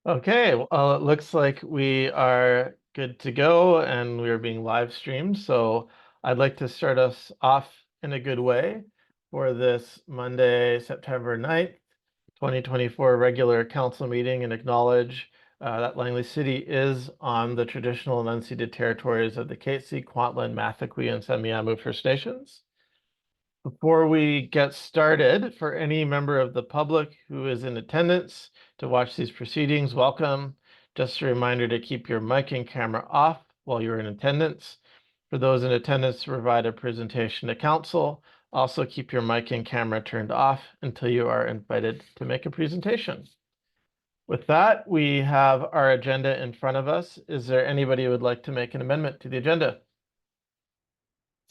Okay, well, it looks like we are good to go and we are being live streamed. So I'd like to start us off in a good way for this Monday, September 9th, 2024 regular council meeting and acknowledge that Langley City is on the traditional and unceded territories of the Katzie, Kwantlen, Mathaqui, and Semiahmoo First Nations. Before we get started, for any member of the public who is in attendance to watch these proceedings, welcome. Just a reminder to keep your mic and camera off while you're in attendance. For those in attendance to provide a presentation to council, also keep your mic and camera turned off until you are invited to make a presentation. With that, we have our agenda in front of us. Is there anybody who would like to make an amendment to the agenda?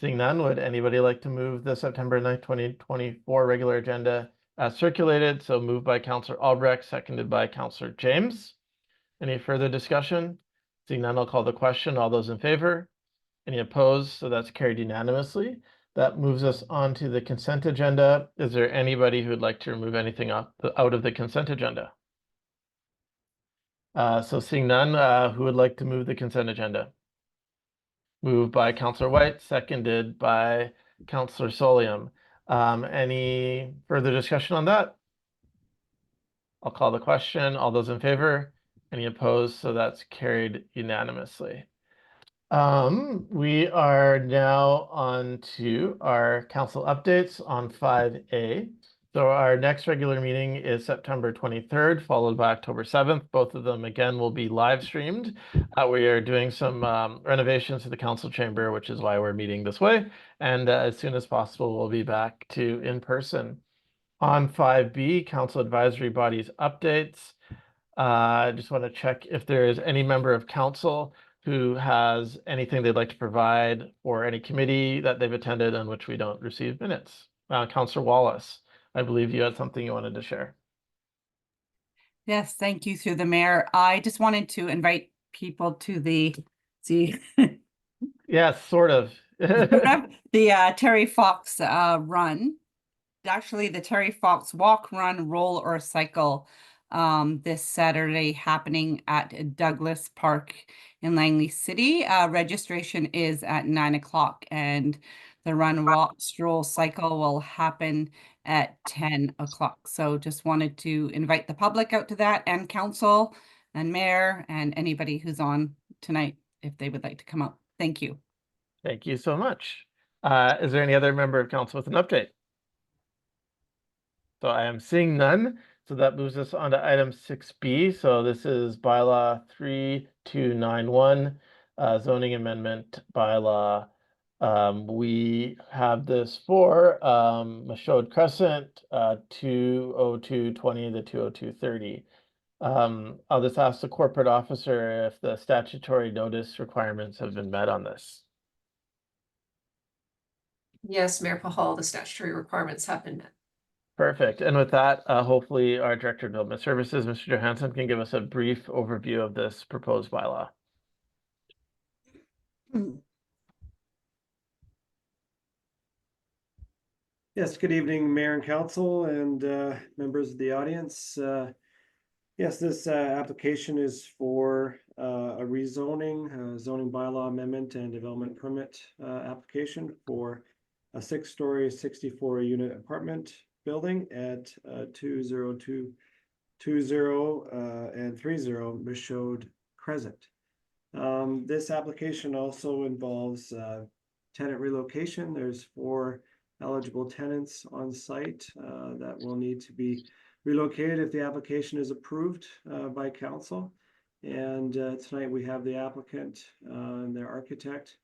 Seeing none, would anybody like to move the September 9th, 2024 regular agenda as circulated? So moved by Councillor Albrecht, seconded by Councillor James. Any further discussion? Seeing none, I'll call the question. All those in favor? Any opposed? So that's carried unanimously. That moves us on to the consent agenda. Is there anybody who would like to remove anything out of the consent agenda? So seeing none, who would like to move the consent agenda? Moved by Councillor White, seconded by Councillor Solium. Any further discussion on that? I'll call the question. All those in favor? Any opposed? So that's carried unanimously. We are now on to our council updates on 5A. So our next regular meeting is September 23rd, followed by October 7th. Both of them, again, will be live streamed. We are doing some renovations to the council chamber, which is why we're meeting this way. And as soon as possible, we'll be back to in person. On 5B, council advisory bodies updates. I just want to check if there is any member of council who has anything they'd like to provide or any committee that they've attended on which we don't receive minutes. Councillor Wallace, I believe you had something you wanted to share. Yes, thank you through the mayor. I just wanted to invite people to the Yes, sort of. the Terry Fox run. Actually, the Terry Fox walk, run, roll, or cycle this Saturday happening at Douglas Park in Langley City. Registration is at 9 o'clock and the run, walk, stroll, cycle will happen at 10 o'clock. So just wanted to invite the public out to that and council and mayor and anybody who's on tonight if they would like to come up. Thank you. Thank you so much. Is there any other member of council with an update? So I am seeing none. So that moves us on to item 6B. So this is bylaw 3291, zoning amendment bylaw. We have this for Michaud Crescent, 20220 to 20230. I'll just ask the corporate officer if the statutory notice requirements have been met on this. Yes, Mayor Pahal, the statutory requirements have been met. Perfect. And with that, hopefully our Director of Development Services, Mr. Johansson, can give us a brief overview of this proposed bylaw. Yes, good evening, Mayor and Council and members of the audience. Yes, this application is for a rezoning, zoning bylaw amendment and development permit application for a 6-story, 64-unit apartment building at 20220 and 30 Michaud Crescent. This application also involves tenant relocation. There's 4 eligible tenants on site that will need to be relocated if the application is approved by council. And tonight we have the applicant and their architect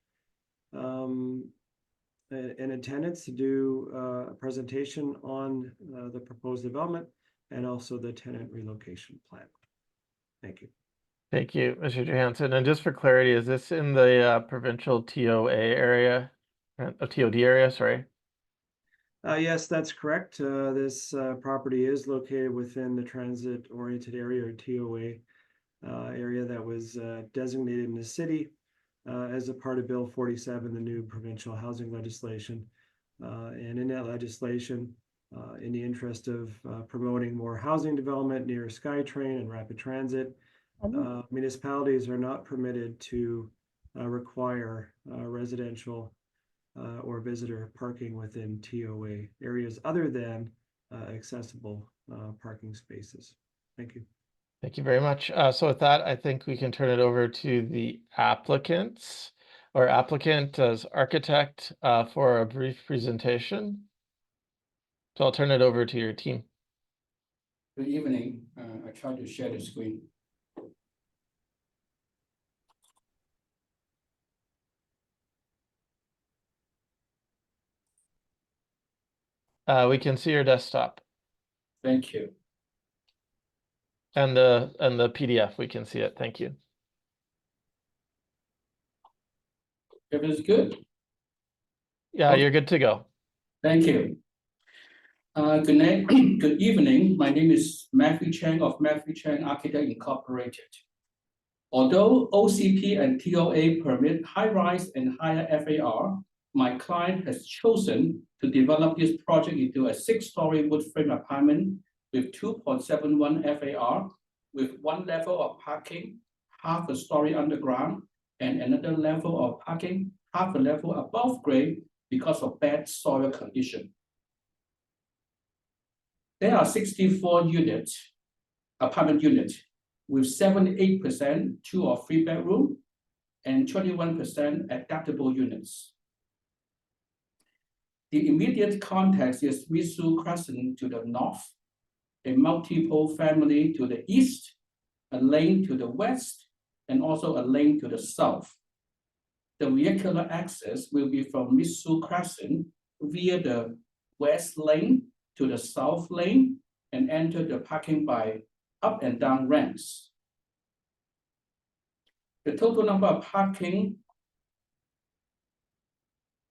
in attendance to do a presentation on the proposed development and also the tenant relocation plan. Thank you. Thank you, Mr. Johansson. And just for clarity, is this in the provincial TOA area, TOD area, sorry? Yes, that's correct. This property is located within the transit-oriented area or TOA area that was designated in the city as a part of Bill 47, the new provincial housing legislation. And in that legislation, in the interest of promoting more housing development near SkyTrain and rapid transit, municipalities are not permitted to require residential or visitor parking within TOA areas other than accessible parking spaces. Thank you. Thank you very much. So with that, I think we can turn it over to the applicants or applicant as architect for a brief presentation. So I'll turn it over to your team. Good evening. I try to share the screen. We can see your desktop Thank you. and the PDF. We can see it. Thank you. Everything's good. Yeah, Okay. you're good to go. Thank you. Good night. Good evening. My name is Matthew Chang of Matthew Chang Architect Incorporated. Although OCP and TOA permit high-rise and higher FAR, my client has chosen to develop this project into a 6-story wood frame apartment with 2.71 FAR, with 1 level of parking, half a story underground, and another level of parking, half a level above grade because of bad soil condition. There are 64 units, apartment units, with 78% 2 or 3 bedroom and 21% adaptable units. The immediate context is Mitsui Crescent to the north, a multiple family to the east, a lane to the west, and also a lane to the south. The vehicular access will be from Mitsui Crescent via the west lane to the south lane and enter the parking by up and down ramps. The total number of parking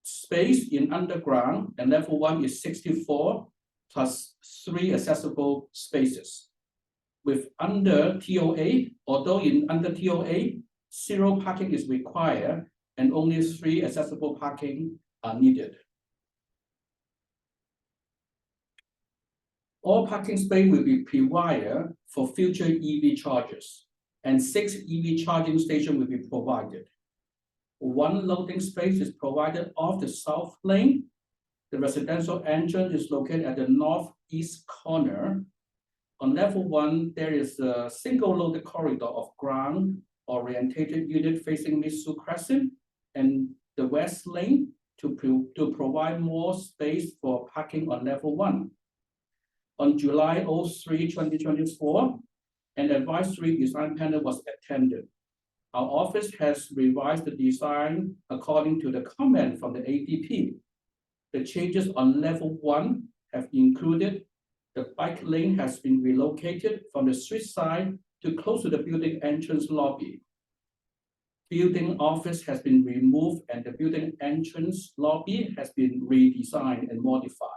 space in underground and level 1 is 64 plus 3 accessible spaces. With under TOA, although in under TOA, 0 parking is required and only 3 accessible parking are needed. All parking space will be pre-wired for future EV chargers, and 6 EV charging stations will be provided. 1 loading space is provided off the south lane. The residential entrance is located at the northeast corner. On level 1, there is a single loaded corridor of ground-oriented unit facing Mitsui Crescent and the west lane to provide more space for parking on level 1. On July 3, 2024, an advisory design panel was attended. Our office has revised the design according to the comment from the ADP. The changes on level 1 have included the bike lane has been relocated from the street side to close to the building entrance lobby. Building office has been removed and the building entrance lobby has been redesigned and modified.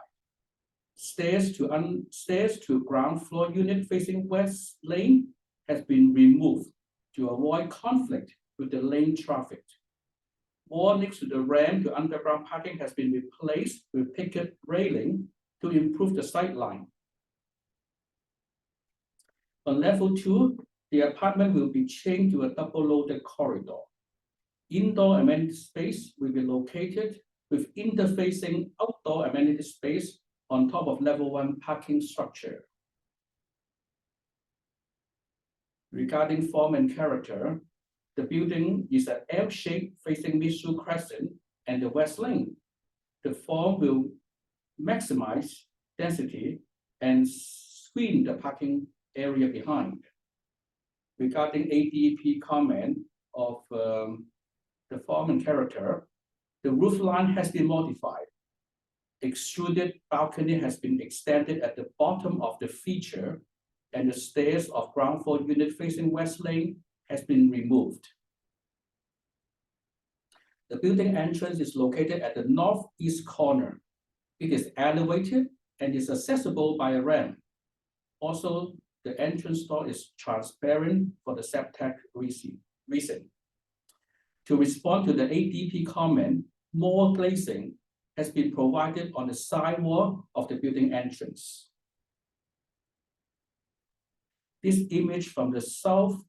Stairs to ground floor unit facing west lane has been removed to avoid conflict with the lane traffic. Wall next to the ramp to underground parking has been replaced with picket railing to improve the sight line. On level 2, the apartment will be changed to a double-loaded corridor. Indoor amenity space will be located with interfacing outdoor amenity space on top of level 1 parking structure. Regarding form and character, the building is an L shape facing Mitsui Crescent and the west lane. The form will maximize density and screen the parking area behind. Regarding ADP comment of the form and character, the roof line has been modified. Extruded balcony has been extended at the bottom of the feature, and the stairs of ground floor unit facing west lane has been removed. The building entrance is located at the northeast corner. It is elevated and is accessible by a ramp. Also, the entrance door is transparent for the septic reason. To respond to the ADP comment, more glazing has been provided on the side wall of the building entrance. This image from the south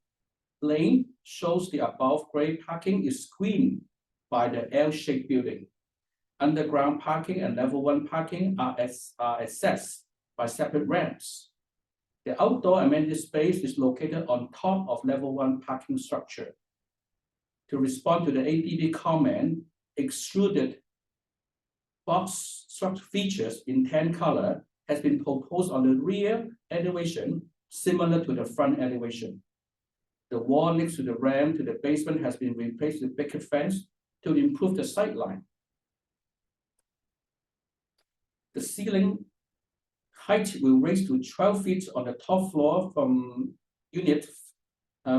lane shows the above-grade parking is screened by the L-shaped building. Underground parking and level 1 parking are accessed by separate ramps. The outdoor amenity space is located on top of level 1 parking structure. To respond to the ADB comment, extruded box structure features in tan color has been proposed on the rear elevation, similar to the front elevation. The wall next to the ramp to the basement has been replaced with picket fence to improve the sightline. The ceiling height will raise to 12 feet on the top floor from unit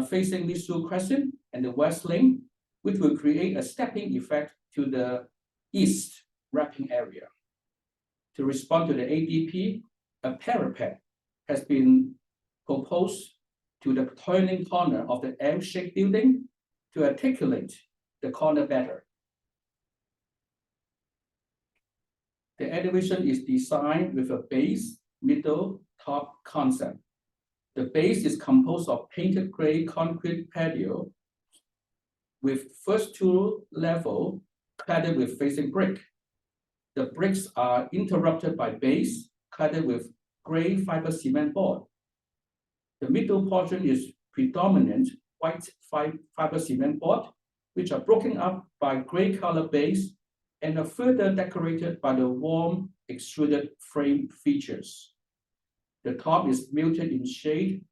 facing Lisu Crescent and the West Lane, which will create a stepping effect to the east wrapping area. To respond to the ADP, a parapet has been proposed to the turning corner of the L-shaped building to articulate the corner better. The elevation is designed with a base, middle, top concept. The base is composed of painted gray concrete patio with first 2 levels cladded with facing brick. The bricks are interrupted by base cladded with gray fiber cement board. The middle portion is predominant white fiber cement board, which are broken up by gray color base and are further decorated by the warm extruded frame features. The top is muted in shade,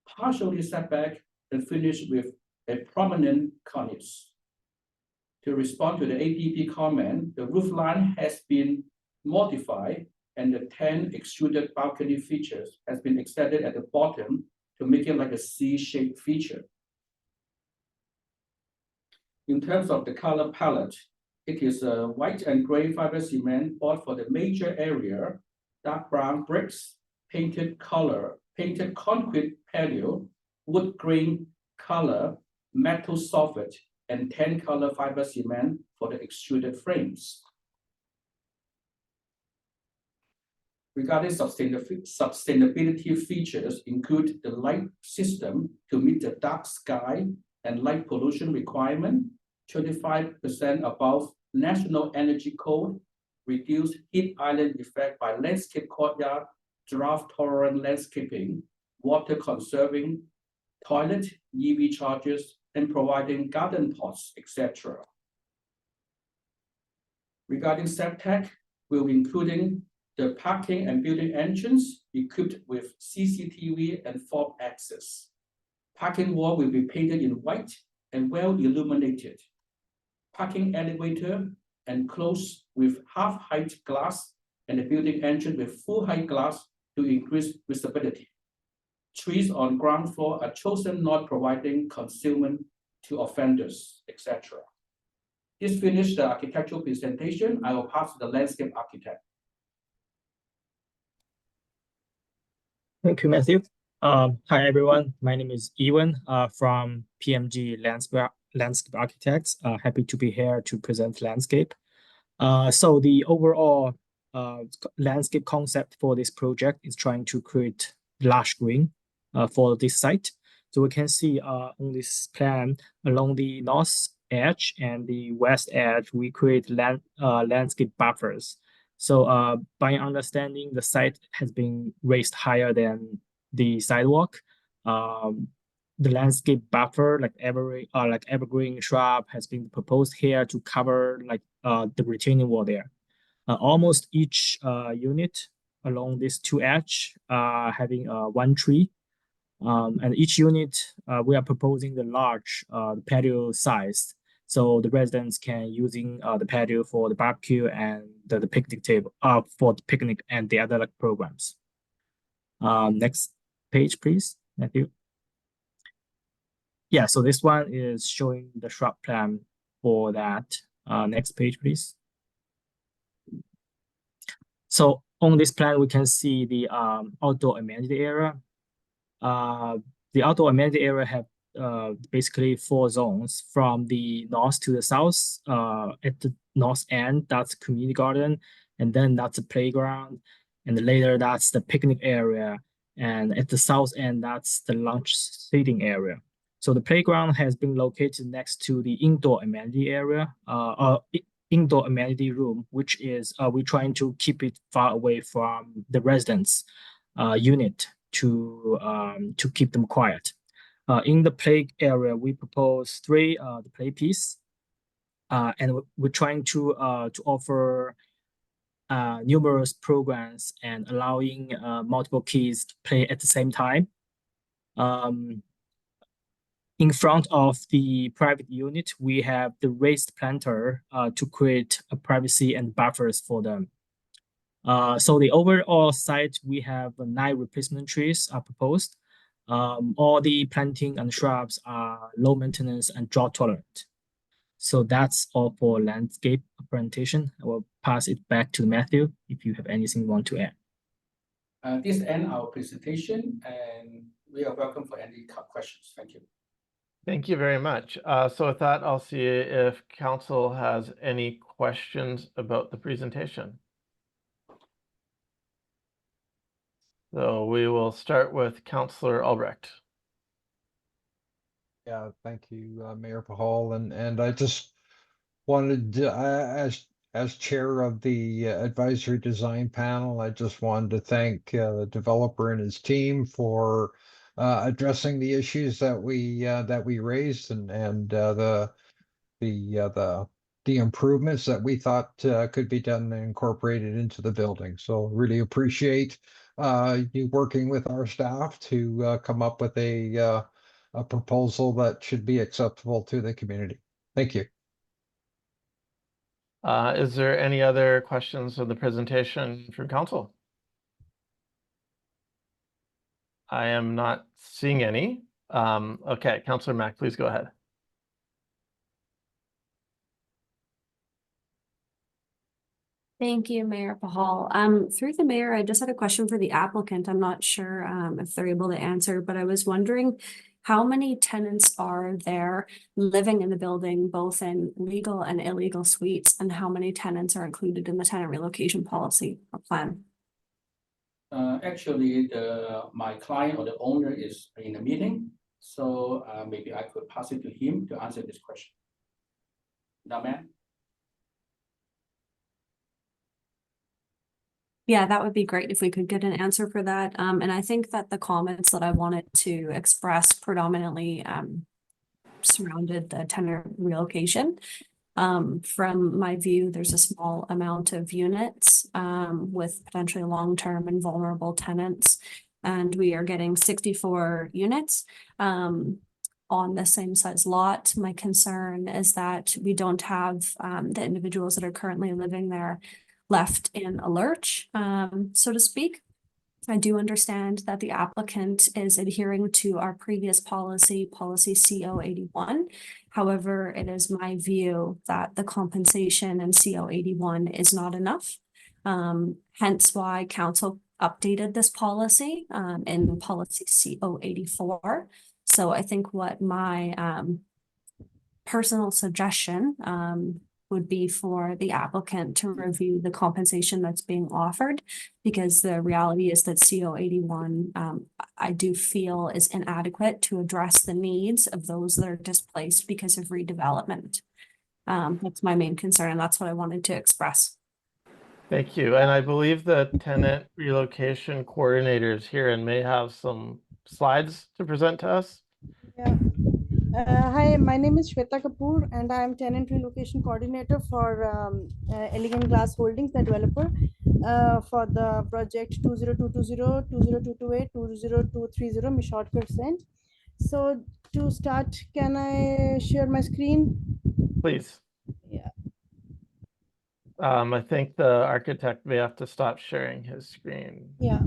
partially set back, and finished with a prominent cornice. To respond to the ADP comment, the roof line has been modified and the 10 extruded balcony features has been extended at the bottom to make it like a C-shaped feature. In terms of the color palette, it is a white and gray fiber cement board for the major area, dark brown bricks, painted concrete patio, wood grain color, metal soffit, and 10 color fiber cement for the extruded frames. Regarding sustainability features include the light system to meet the dark sky and light pollution requirement, 25% above National Energy Code, reduced heat island effect by landscape courtyard, drought tolerant landscaping, water conserving, toilet, EV chargers, and providing garden pots, etc. Regarding SafeTech, we'll be including the parking and building entrance equipped with CCTV and fob access. Parking wall will be painted in white and well illuminated. Parking elevator enclosed with half-height glass and the building entrance with full-height glass to increase visibility. Trees on ground floor are chosen not providing concealment to offenders, etc. This finished the architectural presentation. I will pass to the landscape architect. Thank you, Matthew. Hi, everyone. My name is Ewan from PMG Landscape Architects. Happy to be here to present landscape. So the overall landscape concept for this project is trying to create large green for this site. So we can see on this plan along the north edge and the west edge, we create landscape buffers. So by understanding the site has been raised higher than the sidewalk, the landscape buffer like evergreen shrub has been proposed here to cover the retaining wall there. Almost each unit along these 2 edge having 1 tree. And each unit, we are proposing the large patio size. So the residents can using the patio for the barbecue and the picnic table for the picnic and the other programs. Next page, please, Matthew. Yeah, so this one is showing the shrub plan for that. Next page, please. So on this plan, we can see the outdoor amenity area. The outdoor amenity area have basically 4 zones from the north to the south. At the north end, that's community garden, and then that's a playground, and later that's the picnic area, and at the south end, that's the lunch seating area. So the playground has been located next to the indoor amenity area, indoor amenity room, which is we're trying to keep it far away from the residents' unit to keep them quiet. In the play area, we propose three the play piece, and we're trying to offer numerous programs and allowing multiple kids to play at the same time. In front of the private unit, we have the raised planter to create a privacy and buffers for them. So the overall site, we have 9 replacement trees are proposed. All the planting and shrubs are low maintenance and drought tolerant. So that's all for landscape presentation. I will pass it back to Matthew if you have anything you want to add. This ends our presentation, and we are welcome for any questions. Thank you. Thank you very much. So with that, I'll see if council has any questions about the presentation. So we will start with Councillor Albrecht. Yeah, thank you, Mayor Pahal, and I just wanted to, as chair of the advisory design panel, I just wanted to thank the developer and his team for addressing the issues that we raised and the improvements that we thought could be done and incorporated into the building. So really appreciate you working with our staff to come up with a proposal that should be acceptable to the community. Thank you. Is there any other questions of the presentation from council? I am not seeing any. Okay, Councillor Mack, please go ahead. Thank you, Mayor Pahal. Through the mayor, I just had a question for the applicant. I'm not sure if they're able to answer, but I was wondering how many tenants are there living in the building, both in legal and illegal suites, and how many tenants are included in the tenant relocation policy or plan? Actually, my client or the owner is in a meeting, so maybe I could pass it to him to answer this question. Now, ma'am. Yeah, that would be great if we could get an answer for that. And I think that the comments that I wanted to express predominantly surrounded the tenant relocation. From my view, there's a small amount of units with potentially long-term and vulnerable tenants, and we are getting 64 units on the same size lot. My concern is that we don't have the individuals that are currently living there left in a lurch, so to speak. I do understand that the applicant is adhering to our previous policy CO81. However, it is my view that the compensation in CO81 is not enough. Hence why council updated this policy in policy CO84. So I think what my personal suggestion would be for the applicant to review the compensation that's being offered, because the reality is that CO81, I do feel, is inadequate to address the needs of those that are displaced because of redevelopment. That's my main concern, and that's what I wanted to express. Thank you. And I believe the tenant relocation coordinators here and may have some slides to present to us. Yeah. Hi, my name is Shweta Kapoor, and I am tenant relocation coordinator for Elegant Glass Holdings, the developer, for the project 20220, 20228, 20230 Michaud Crescent. So to start, can I share my screen? Please. Yeah. I think the architect may have to stop sharing his screen. Yeah.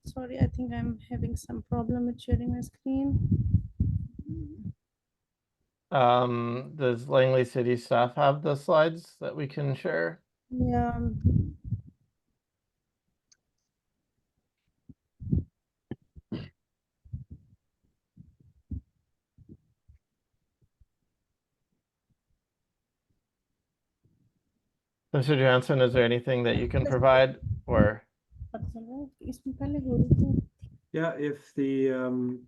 Sorry, I think I'm having some problem with sharing my screen. Does Langley City staff have the slides that we can share? Yeah. Mr. Johansson, is there anything that you can provide or? इसमें पहले हो रही थी। Yeah, if the,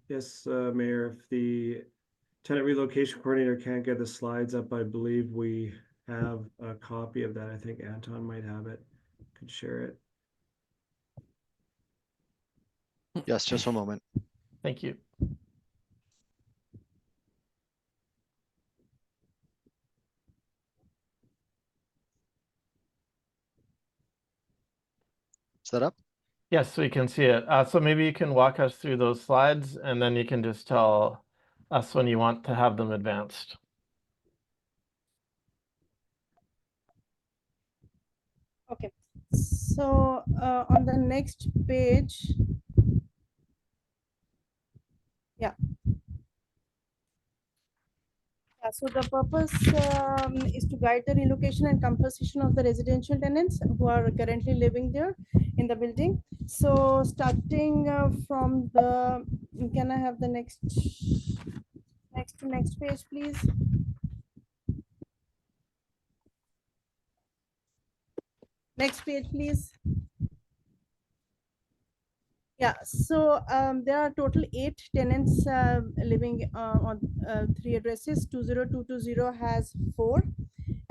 yes, Mayor, if the tenant relocation coordinator can't get the slides up, I believe we have a copy of that. I think Anton might have it, could share it. Yes, just one moment. Thank you. Is that up? Yes, we can see it. So maybe you can walk us through those slides and then you can just tell us when you want to have them advanced. Okay, so on the next page, yeah. So the purpose is to guide the relocation and composition of the residential tenants who are currently living there in the building. So starting from the, can I have the next page, please? Next page, please. Yeah, so there are total 8 tenants living on 3 addresses. 20220 has 4,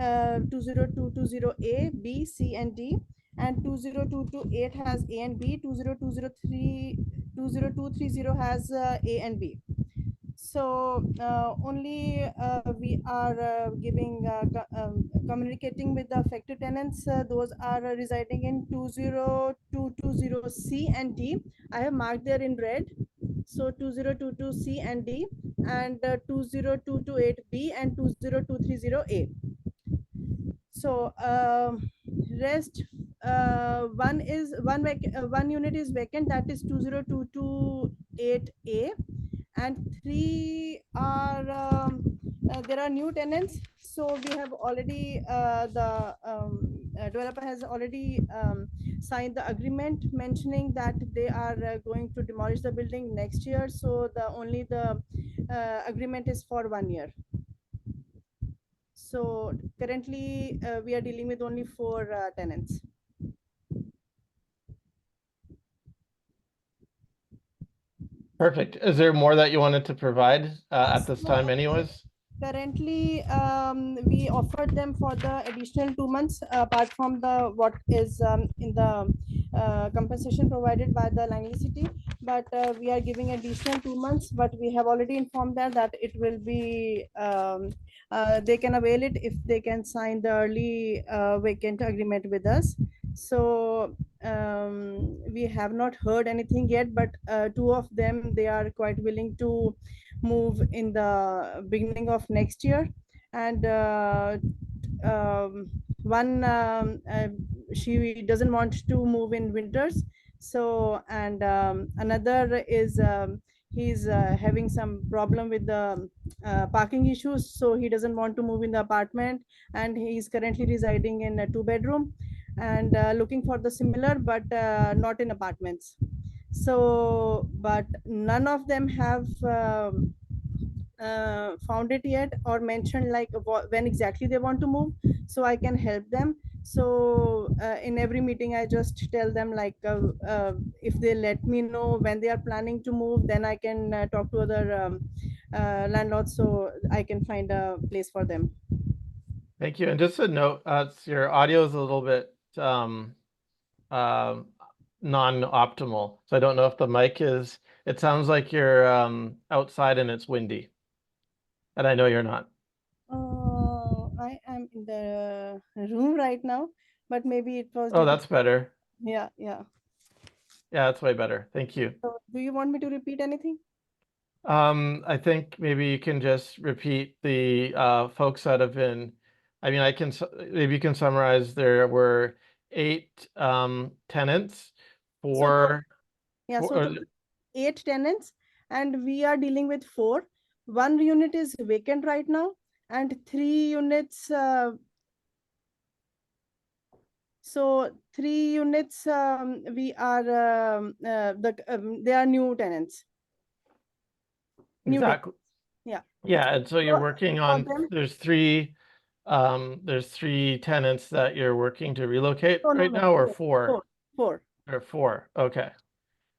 20220A, B, C, and D, and 20228 has A and B. 20230 has A and B. So only we are communicating with the affected tenants. Those are residing in 20220C and D. I have marked there in red. So 2022C and D, and 20228B and 20230A. So rest one unit is vacant, that is 20228A, and 3 are there are new tenants. So we have already the developer has already signed the agreement mentioning that they are going to demolish the building next year. So the agreement is for 1 year. So currently we are dealing with only 4 tenants. Perfect. Is there more that you wanted to provide at this time anyways? Currently, we offered them for the additional 2 months, apart from the what is in the compensation provided by the Langley City. But we are giving additional 2 months. But we have already informed them that it will be they can avail it if they can sign the early vacant agreement with us. So we have not heard anything yet, but 2 of them, they are quite willing to move in the beginning of next year. And one she doesn't want to move in winters. So, and another is he's having some problem with the parking issues, so he doesn't want to move in the apartment, and he's currently residing in a 2-bedroom and looking for the similar, but not in apartments. So, but none of them have found it yet or mentioned like when exactly they want to move, so I can help them. So in every meeting I just tell them like if they let me know when they are planning to move, then I can talk to other landlords, so I can find a place for them. Thank you. And just a note, your audio is a little bit non-optimal. So I don't know if the mic is, it sounds like you're outside and it's windy. And I know you're not. I am in the room right now, but maybe it was. Oh, that's better. Yeah. Yeah, that's way better. Thank you. So do you want me to repeat anything? I think maybe you can just repeat the folks that have been, I mean, maybe you can summarize. There were 8 tenants for. So 8 tenants, and we are dealing with 4. 1 unit is vacant right now, and 3 units. So 3 units we are they are new tenants. New tenants. Exactly. Yeah. Yeah, and so you're So working for on, them, there's three tenants that you're working to relocate no, right now, or four? four. Or four, okay.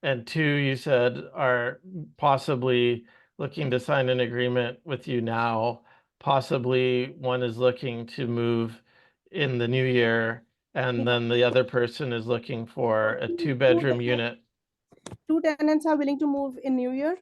And two, you said, are possibly looking to sign an agreement with you now. Possibly one is looking to move in the new year, and then the other person is looking for a Two 2-bedroom tenants- unit. 2 tenants are willing to move in New Year.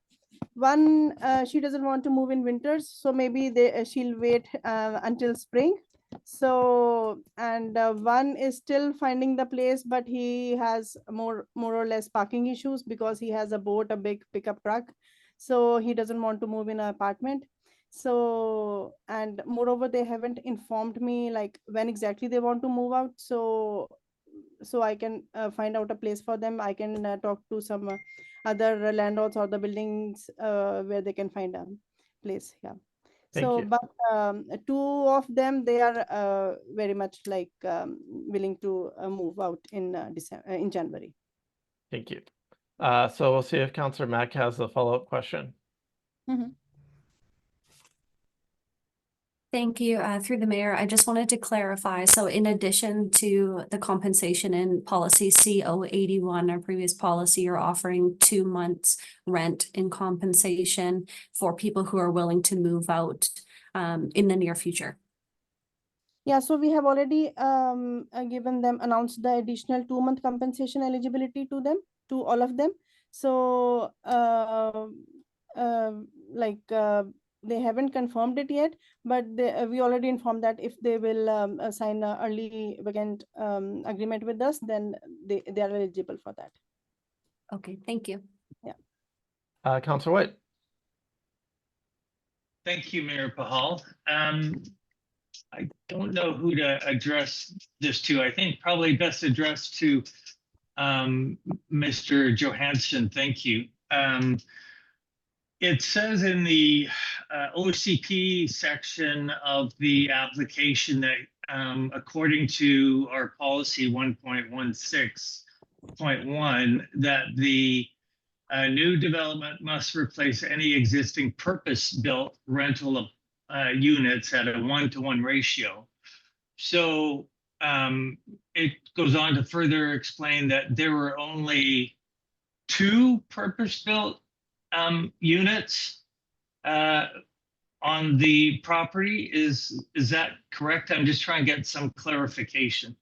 One, she doesn't want to move in winters, so maybe she'll wait until spring. So, and one is still finding the place, but he has more or less parking issues because he has a boat, a big pickup truck. So he doesn't want to move in an apartment. So, and moreover, they haven't informed me like when exactly they want to move out. So I can find out a place for them. I can talk to some other landlords or the buildings where they can find a place. Yeah. Thank So, you. but 2 of them, they are very much like willing to move out in December, in January. Thank you. So we'll see if Councillor Mack has a follow-up question. Mhm. Thank you. Through the mayor, I just wanted to clarify. So in addition to the compensation in policy CO81, our previous policy, you're offering 2 months rent in compensation for people who are willing to move out in the near future. Yeah, so we have already given them, announced the additional 2-month compensation eligibility to them, to all of them. So they haven't confirmed it yet, but we already informed that if they will sign an early vacant agreement with us, then they are eligible for that. Okay, thank you. Councillor White. Thank you, Mayor Pahal. I don't know who to address this to. I think probably best addressed to Mr. Johansson. Thank you. It says in the OCP section of the application that according to our policy 1.16.1, that the new development must replace any existing purpose-built rental of units at a 1-to-1 ratio. So it goes on to further explain that there were only 2 purpose-built units on the property. Is that correct? I'm just trying to get some clarification.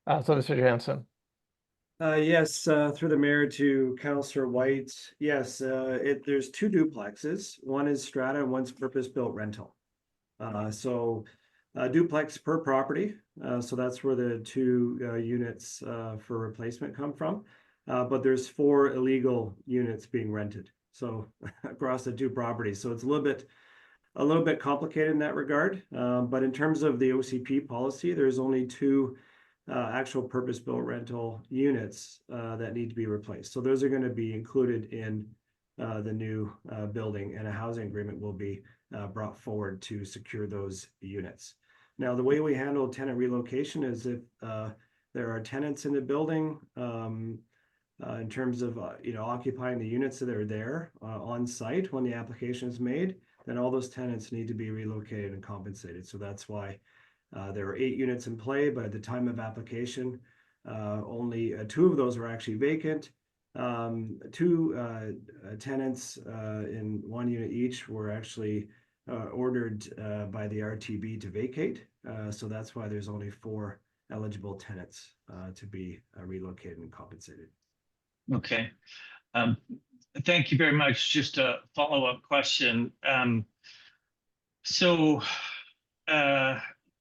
So Mr. Johansson. Yes, through the mayor to Councillor White. Yes, there's 2 duplexes. One is strata and one's purpose-built rental. So duplex per property. So that's where the 2 units for replacement come from. But there's 4 illegal units being rented. So across the 2 properties. So it's a little bit complicated in that regard. But in terms of the OCP policy, there's only 2 actual purpose-built rental units that need to be replaced. So those are going to be included in the new building, and a housing agreement will be brought forward to secure those units. Now, the way we handle tenant relocation is if there are tenants in the building, in terms of occupying the units that are there on site when the application is made, then all those tenants need to be relocated and compensated. So that's why there are 8 units in play, but at the time of application, only 2 of those were actually vacant. 2 tenants in 1 unit each were actually ordered by the RTB to vacate. So that's why there's only 4 eligible tenants to be relocated and compensated. Okay. Thank you very much. Just a follow-up question. So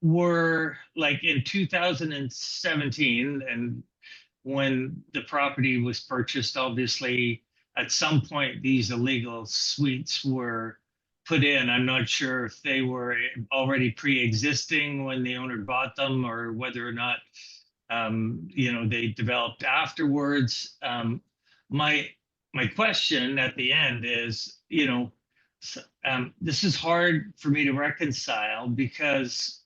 were like in 2017, and when the property was purchased, obviously at some point these illegal suites were put in. I'm not sure if they were already pre-existing when the owner bought them, or whether or not they developed afterwards. My my question at the end is, this is hard for me to reconcile because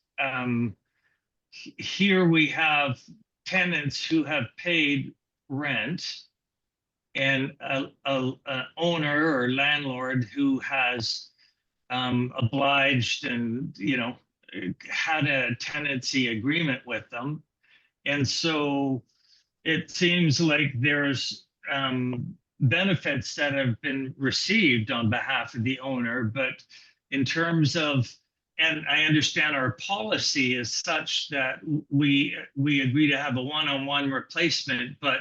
here we have tenants who have paid rent and a owner or landlord who has obliged and had a tenancy agreement with them. And so it seems like there's benefits that have been received on behalf of the owner, but in terms of, and I understand our policy is such that we agree to have a one-on-one replacement, but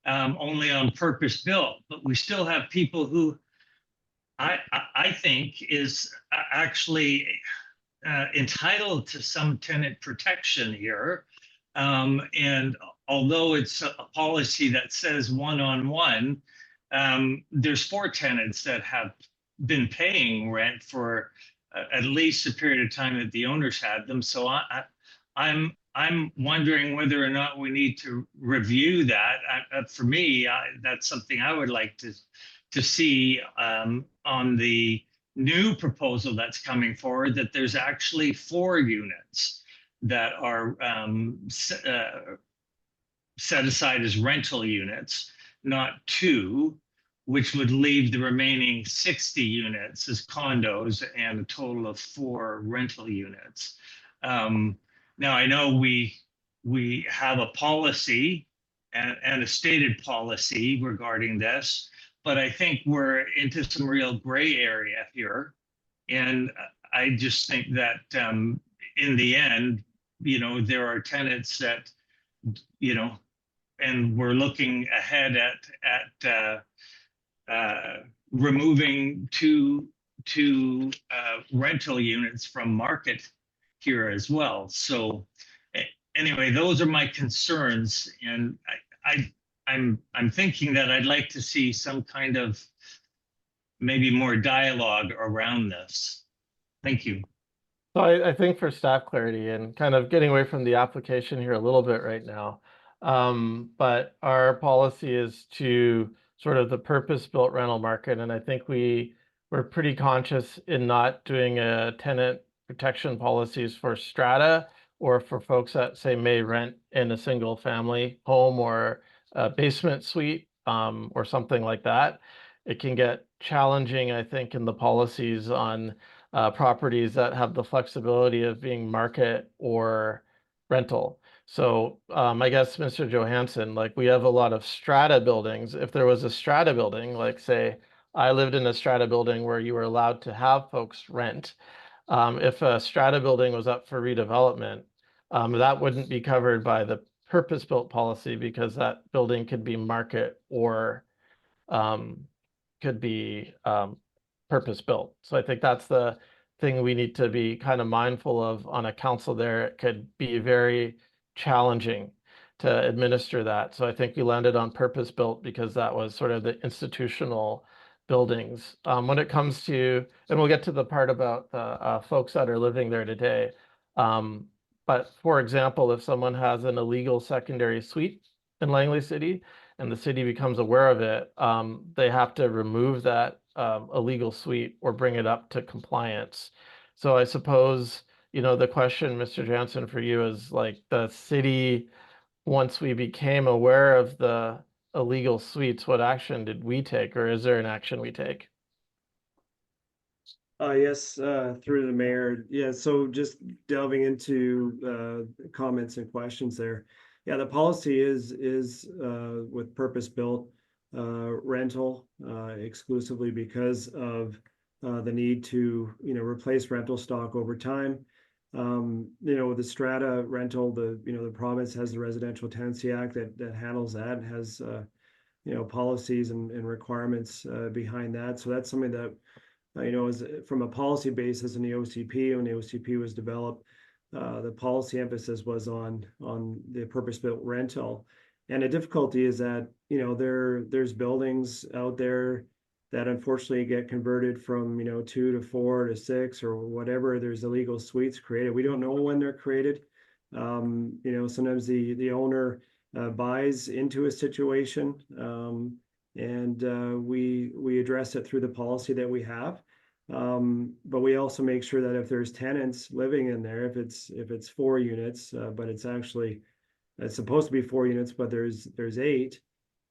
only on purpose built. But we still have people who I think is actually entitled to some tenant protection here. And although it's a policy that says one-on-one, there's 4 tenants that have been paying rent for at least a period of time that the owners had them. So I'm wondering whether or not we need to review that. For me, that's something I would like to see on the new proposal that's coming forward, that there's actually 4 units that are set aside as rental units, not 2, which would leave the remaining 60 units as condos and a total of 4 rental units. Now I know we have a policy and a stated policy regarding this, but I think we're into some real gray area here. And I just think that in the end, there are tenants that, and we're looking ahead at removing two rental units from market here as well. So anyway, those are my concerns, and I'm thinking that I'd like to see some kind of maybe more dialogue around this. Thank you. So I think for staff clarity and kind of getting away from the application here a little bit right now, but our policy is to sort of the purpose-built rental market, and I think we're pretty conscious in not doing a tenant protection policies for strata or for folks that say may rent in a single family home or a basement suite or something like that. It can get challenging, I think, in the policies on properties that have the flexibility of being market or rental. So I guess, Mr. Johansson, like we have a lot of strata buildings. If there was a strata building, like say I lived in a strata building where you were allowed to have folks rent, if a strata building was up for redevelopment, that wouldn't be covered by the purpose-built policy because that building could be market or could be purpose-built. So I think that's the thing we need to be kind of mindful of on a council there. It could be very challenging to administer that. So I think we landed on purpose-built because that was sort of the institutional buildings. When it comes to, and we'll get to the part about the folks that are living there today. But for example, if someone has an illegal secondary suite in Langley City and the city becomes aware of it, they have to remove that illegal suite or bring it up to compliance. So I suppose, the question, Mr. Johansson, for you is like the city, once we became aware of the illegal suites, what action did we take, or is there an action we take? Yes, through the mayor. Yeah, so just delving into comments and questions there. Yeah, the policy is with purpose-built rental exclusively because of the need to replace rental stock over time. The strata rental, the province has the Residential Tenancy Act that handles that and has policies and requirements behind that. So that's something that as from a policy basis in the OCP, when the OCP was developed, the policy emphasis was on the purpose-built rental. And the difficulty is that, there's buildings out there that unfortunately get converted from, 2 to 4 to 6 or whatever. There's illegal suites created. We don't know when they're created. Sometimes the owner buys into a situation And we address it through the policy that we have. But we also make sure that if there's tenants living in there, if it's 4 units, but it's supposed to be 4 units, but there's 8.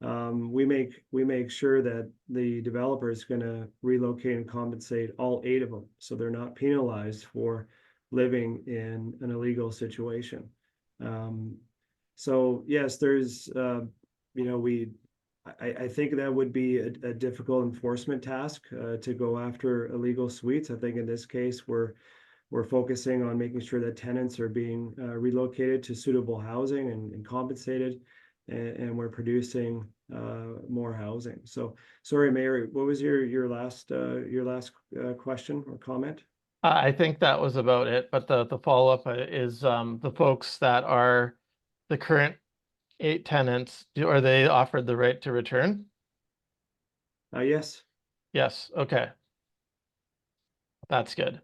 We make sure that the developer is going to relocate and compensate all 8 of them, so they're not penalized for living in an illegal situation. So yes, there's I think that would be a difficult enforcement task to go after illegal suites. I think in this case we're focusing on making sure that tenants are being relocated to suitable housing and compensated, and we're producing more housing. So sorry, Mayor, what was your last question or comment? I think that was about it, but the follow-up is the folks that are the current 8 tenants, are they offered the right to return? Yes. Yes, okay. That's good.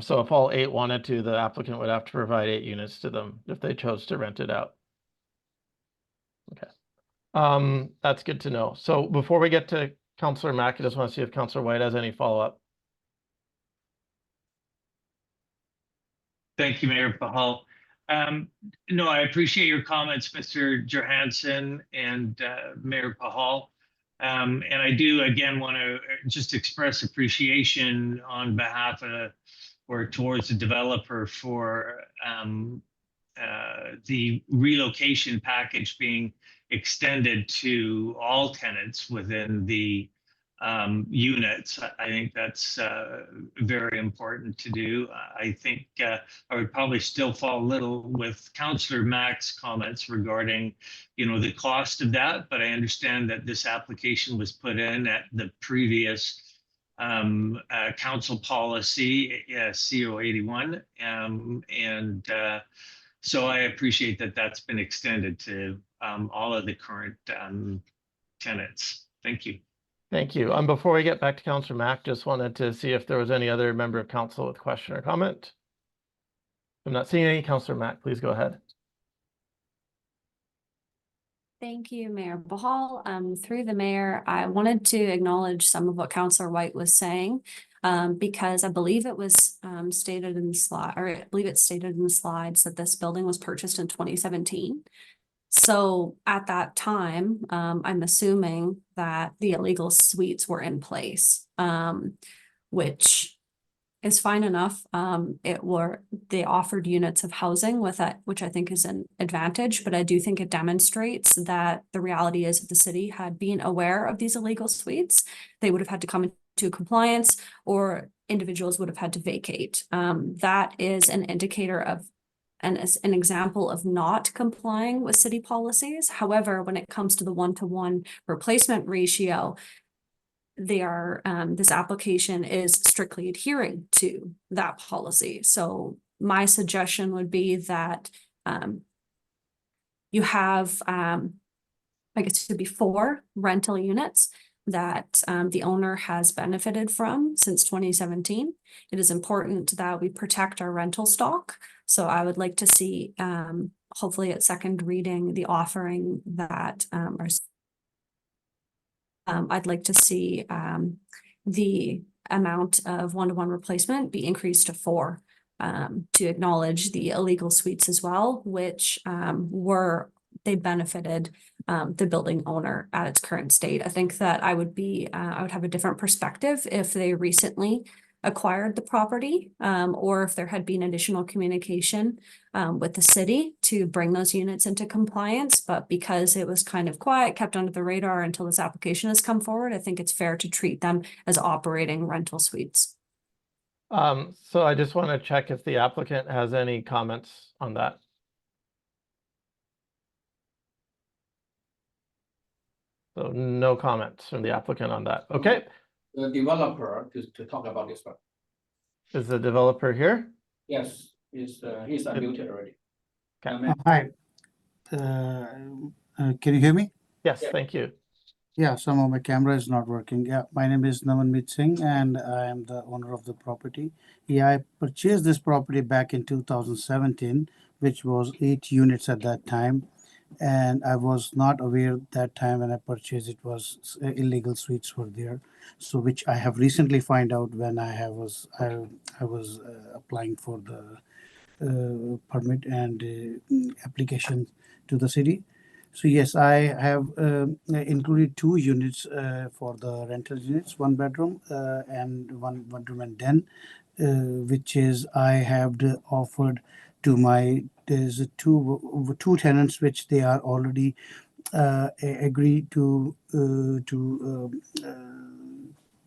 So if all 8 wanted to, the applicant would have to provide 8 units to them if they chose to rent it out. Okay. That's good to know. So before we get to Councillor Mack, I just want to see if Councillor White has any follow-up. Thank you, Mayor Pahal. No, I appreciate your comments, Mr. Johansson and Mayor Pahal. And I do again want to just express appreciation on behalf of or towards the developer for the relocation package being extended to all tenants within the units. I think that's very important to do. I think I would probably still fall a little with Councillor Mack's comments regarding, the cost of that, but I understand that this application was put in at the previous council policy, CO81, so I appreciate that that's been extended to all of the current tenants. Thank you. Thank you. Before we get back to Councillor Mack, just wanted to see if there was any other member of council with question or comment. I'm not seeing any. Councillor Mack, please go ahead. Thank you, Mayor Pahal. Through the mayor, I wanted to acknowledge some of what Councillor White was saying, because I believe it was stated in the slide, or I believe it's stated in the slides that this building was purchased in 2017. So at that time, I'm assuming that the illegal suites were in place, which is fine enough. They offered units of housing with it, which I think is an advantage, but I do think it demonstrates that the reality is if the city had been aware of these illegal suites, they would have had to come into compliance or individuals would have had to vacate. That is an indicator of and as an example of not complying with city policies. However, when it comes to the 1-to-1 replacement ratio, this application is strictly adhering to that policy. So my suggestion would be that you have, I guess it could be 4 rental units that the owner has benefited from since 2017. It is important that we protect our rental stock. So I would like to see, hopefully at second reading, the offering that I'd like to see the amount of 1-to-1 replacement be increased to 4 to acknowledge the illegal suites as well, which they benefited the building owner at its current state. I think that I would have a different perspective if they recently acquired the property, or if there had been additional communication with the city to bring those units into compliance. But because it was kind of quiet, kept under the radar until this application has come forward, I think it's fair to treat them as operating rental suites. So I just want to check if the applicant has any comments on that. So no comments from the applicant on that. Okay. The developer to talk about this one. Is the developer here? Yes, he's unmuted already. Okay. Hi. Can you hear me? Yes, Yeah. thank you. Yeah, somehow my camera is not working. Yeah, my name is Namanmeet Singh and I am the owner of the property. Yeah, I purchased this property back in 2017, which was 8 units at that time. And I was not aware that time when I purchased it was illegal suites were there. So which I have recently find out when I was applying for the permit and application to the city. So yes, I have included 2 units for the rental units, 1 bedroom and 1 bedroom and den, which is I have offered to my there's two tenants which they are already agree to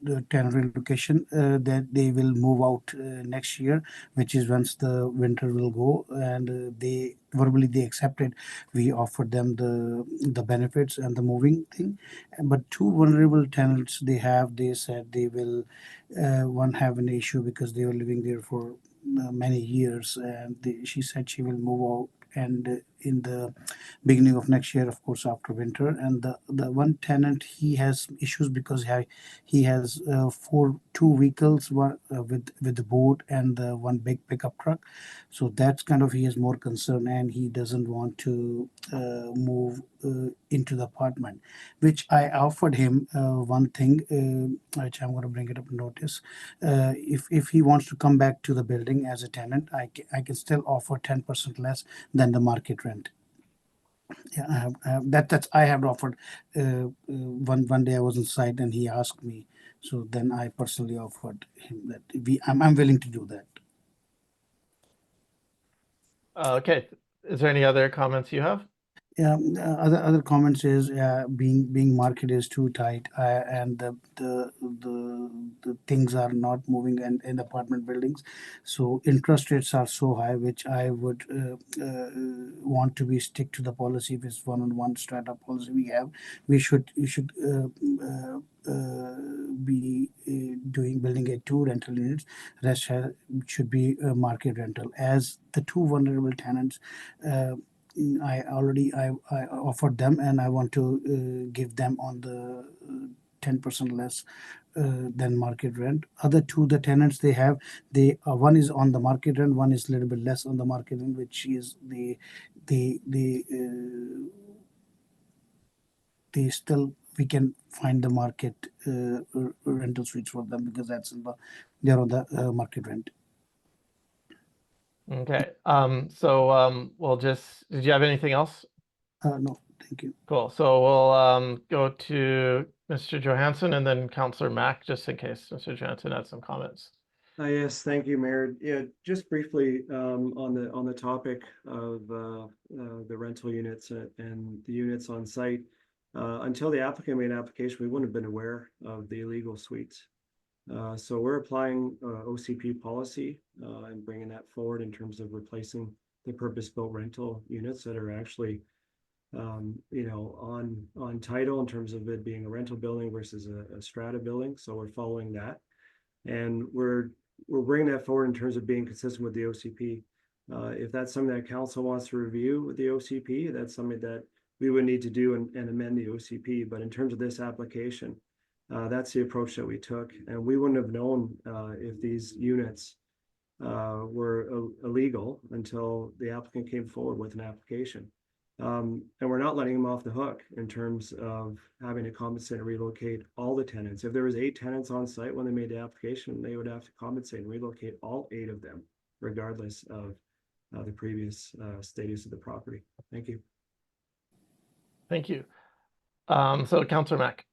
the tenant relocation that they will move out next year, which is once the winter will go, and they verbally they accepted. We offered them the benefits and the moving thing, but 2 vulnerable tenants they said they will one have an issue because they were living there for many years, and she said she will move out and in the beginning of next year, of course, after winter. And the one tenant, he has issues because he has two vehicles, one with the boat and the one big pickup truck. So that's kind of he is more concerned, and he doesn't want to move into the apartment, which I offered him one thing, which I'm going to bring it up in notice. If he wants to come back to the building as a tenant, I can still offer 10% less than the market rent. Yeah, that's I have offered. One day I was inside and he asked me, so then I personally offered him that I'm willing to do that. Okay, is there any other comments you have? Yeah, other comments is being market is too tight, and the things are not moving in apartment buildings, so interest rates are so high, which I would want to be stick to the policy. If it's one-on-one strata policy we should be doing building a 2 rental units. Rest should be market rental. As the 2 vulnerable tenants, I offered them, and I want to give them on the 10% less than market rent. Other two, the tenants they one is on the market rent, one is a little bit less on the market rent, which is they still we can find the market rental suites for them because they're on the market rent. Okay, we'll just, did you have anything else? No, thank you. Cool, so we'll go to Mr. Johansson and then Councillor Mack, just in case Mr. Johansson had some comments. Yes, thank you, Mayor. Yeah, just briefly on the topic of the rental units and the units on site. Until the applicant made an application, we wouldn't have been aware of the illegal suites. So we're applying OCP policy and bringing that forward in terms of replacing the purpose-built rental units that are actually on title in terms of it being a rental building versus a strata building. So we're following that, and we're bringing that forward in terms of being consistent with the OCP. If that's something that council wants to review with the OCP, that's something that we would need to do and amend the OCP. But in terms of this application, that's the approach that we took, and we wouldn't have known if these units were illegal until the applicant came forward with an application. And we're not letting them off the hook in terms of having to compensate and relocate all the tenants. If there was 8 tenants on site when they made the application, they would have to compensate and relocate all 8 of them, regardless of the previous status of the property. Thank you. Thank you. So Councillor Mack.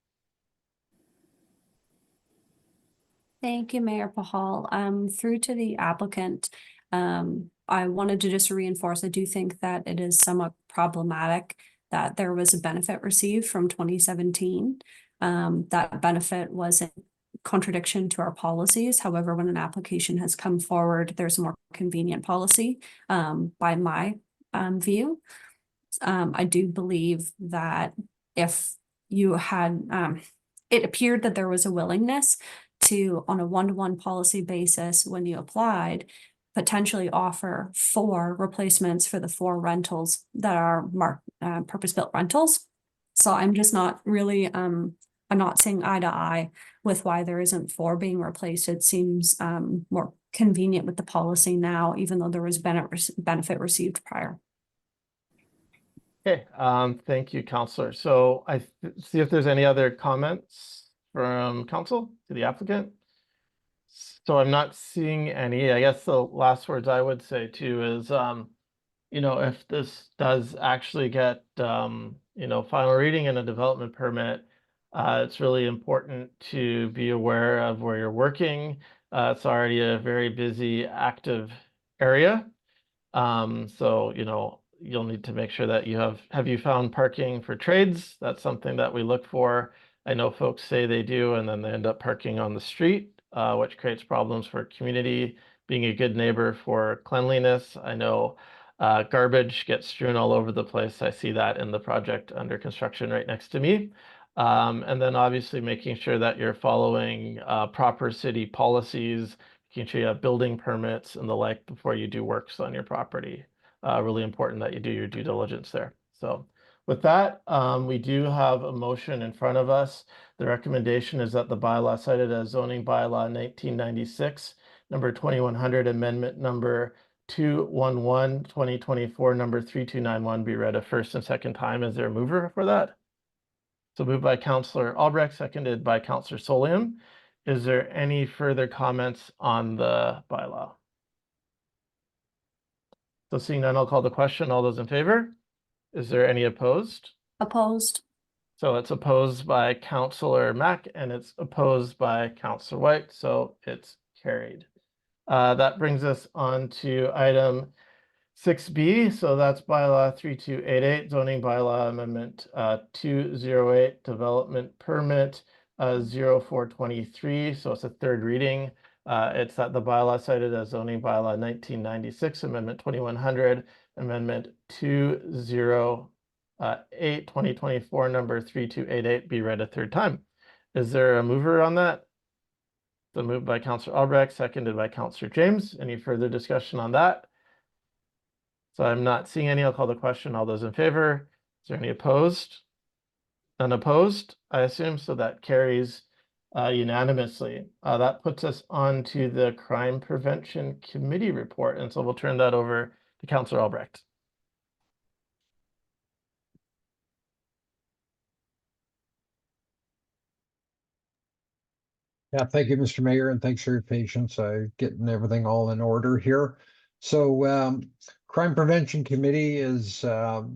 Thank you, Mayor Pahal. Through to the applicant, I wanted to just reinforce, I do think that it is somewhat problematic that there was a benefit received from 2017. That benefit was in contradiction to our policies. However, when an application has come forward, there's a more convenient policy by my view. I do believe that if you had, it appeared that there was a willingness to, on a one-to-one policy basis, when you applied, potentially offer 4 replacements for the 4 rentals that are purpose-built rentals. So I'm just not really, I'm not saying eye to eye with why there isn't 4 being replaced. It seems more convenient with the policy now, even though there was benefit received prior. Okay, thank you, Counselor. So see if there's any other comments from council to the applicant. So I'm not seeing any. I guess the last words I would say too is, if this does actually get, final reading and a development permit, it's really important to be aware of where you're working. It's already a very busy, active area. So, you'll need to make sure that have you found parking for trades? That's something that we look for. I know folks say they do, and then they end up parking on the street, which creates problems for community, being a good neighbor for cleanliness. I know garbage gets strewn all over the place. I see that in the project under construction right next to me. And then obviously making sure that you're following proper city policies, making sure you have building permits and the like before you do works on your property. Really important that you do your due diligence there. So with that, we do have a motion in front of us. The recommendation is that the bylaw cited as zoning bylaw 1996, number 2100, amendment number 211, 2024, number 3291 be read a first and second time. Is there a mover for that? So moved by Councillor Albrecht, seconded by Councillor Solium. Is there any further comments on the bylaw? So seeing none, I'll call the question. All those in favor? Is there any opposed? Opposed? So it's opposed by Councillor Mack and it's opposed by Councillor White, so it's carried. That brings us on to item 6B, so that's bylaw 3288, zoning bylaw amendment 208, development permit 0423, so it's a third reading. It's that the bylaw cited as zoning bylaw 1996, amendment 2100, amendment 208, 2024, number 3288 be read a third time. Is there a mover on that? So moved by Councillor Albrecht, seconded by Councillor James. Any further discussion on that? So I'm not seeing any. I'll call the question. All those in favor? Is there any opposed? None opposed, I assume. So that carries unanimously. That puts us on to the Crime Prevention Committee report. And so we'll turn that over to Councillor Albrecht. Yeah, thank you, Mr. Mayor, and thanks for your patience. Getting everything all in order here. So Crime Prevention Committee is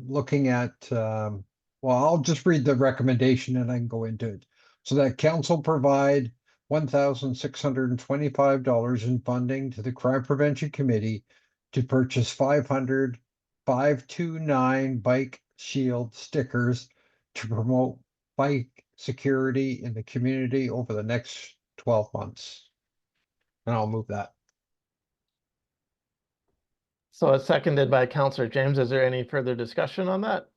looking at, well, I'll just read the recommendation and I can go into it. So that council provide $1,625 in funding to the Crime Prevention Committee to purchase 500 529 bike shield stickers to promote bike security in the community over the next 12 months. And I'll move that. So it's seconded by Councillor James. Is there any further discussion on that?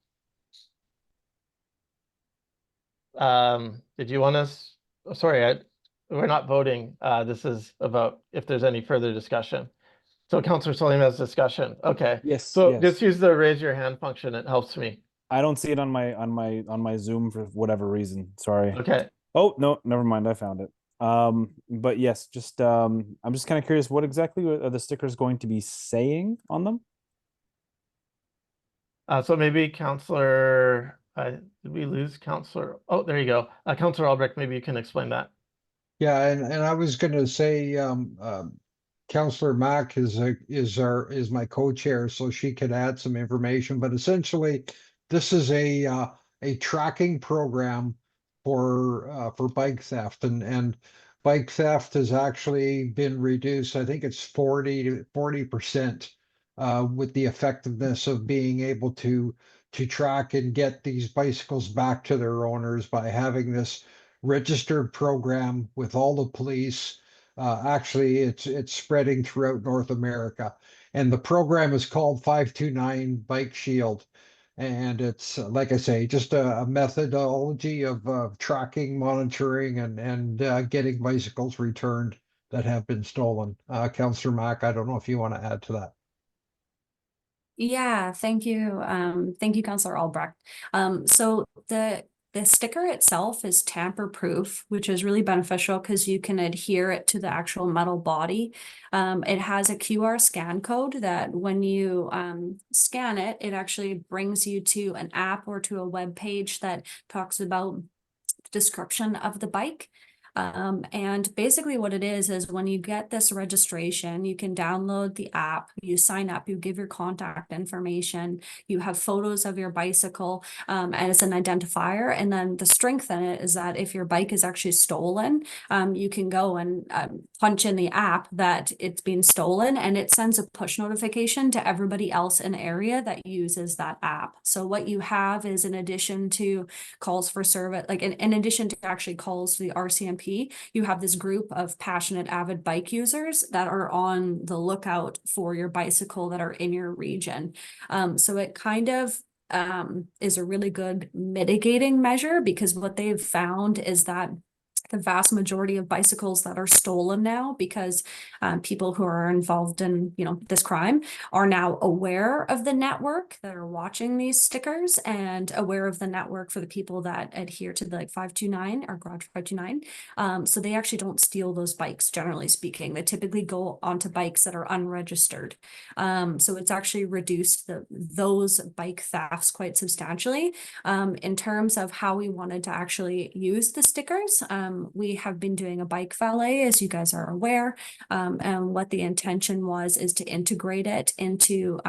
Did you want us, sorry, we're not voting. This is about if there's any further discussion. So Councillor Solium has discussion. Okay. Yes. So yes. just use the raise your hand function. It helps me. I don't see it on my Zoom for whatever reason. Sorry. Okay. Oh no, never mind. I found it. But yes, just I'm just kind of curious, what exactly are the stickers going to be saying on them? So maybe Councillor, did we lose Councillor? Oh, there you go. Councillor Albrecht, maybe you can explain that. Yeah, and I was gonna say, Councillor Mack is my co-chair, so she could add some information, but essentially this is a tracking program for bike theft and bike theft has actually been reduced. I think it's 40 to 40% with the effectiveness of being able to track and get these bicycles back to their owners by having this registered program with all the police. Actually, it's spreading throughout North America, and the program is called 529 Bike Shield, and it's like I say, just a methodology of tracking, monitoring, and getting bicycles returned that have been stolen. Councillor Mack, I don't know if you want to add to that. Yeah, thank you. Thank you, Councillor Albrecht. So the the sticker itself is tamper proof, which is really beneficial because you can adhere it to the actual metal body. It has a QR scan code that when you scan it, it actually brings you to an app or to a web page that talks about description of the bike. And basically what it is when you get this registration, you can download the app, you sign up, you give your contact information, you have photos of your bicycle as an identifier. And then the strength in it is that if your bike is actually stolen, you can go and punch in the app that it's been stolen, and it sends a push notification to everybody else in the area that uses that app. So what you have is, in addition to calls for service, like in addition to actually calls to the RCMP, you have this group of passionate, avid bike users that are on the lookout for your bicycle that are in your region. So it kind of is a really good mitigating measure, because what they've found is that the vast majority of bicycles that are stolen now, because people who are involved in, this crime are now aware of the network that are watching these stickers, and aware of the network for the people that adhere to the 529 or Garage 529. So they actually don't steal those bikes, generally speaking. They typically go onto bikes that are unregistered. So it's actually reduced those bike thefts quite substantially. In terms of how we wanted to actually use the stickers, we have been doing a bike valet, as you guys are aware, and what the intention is to integrate it into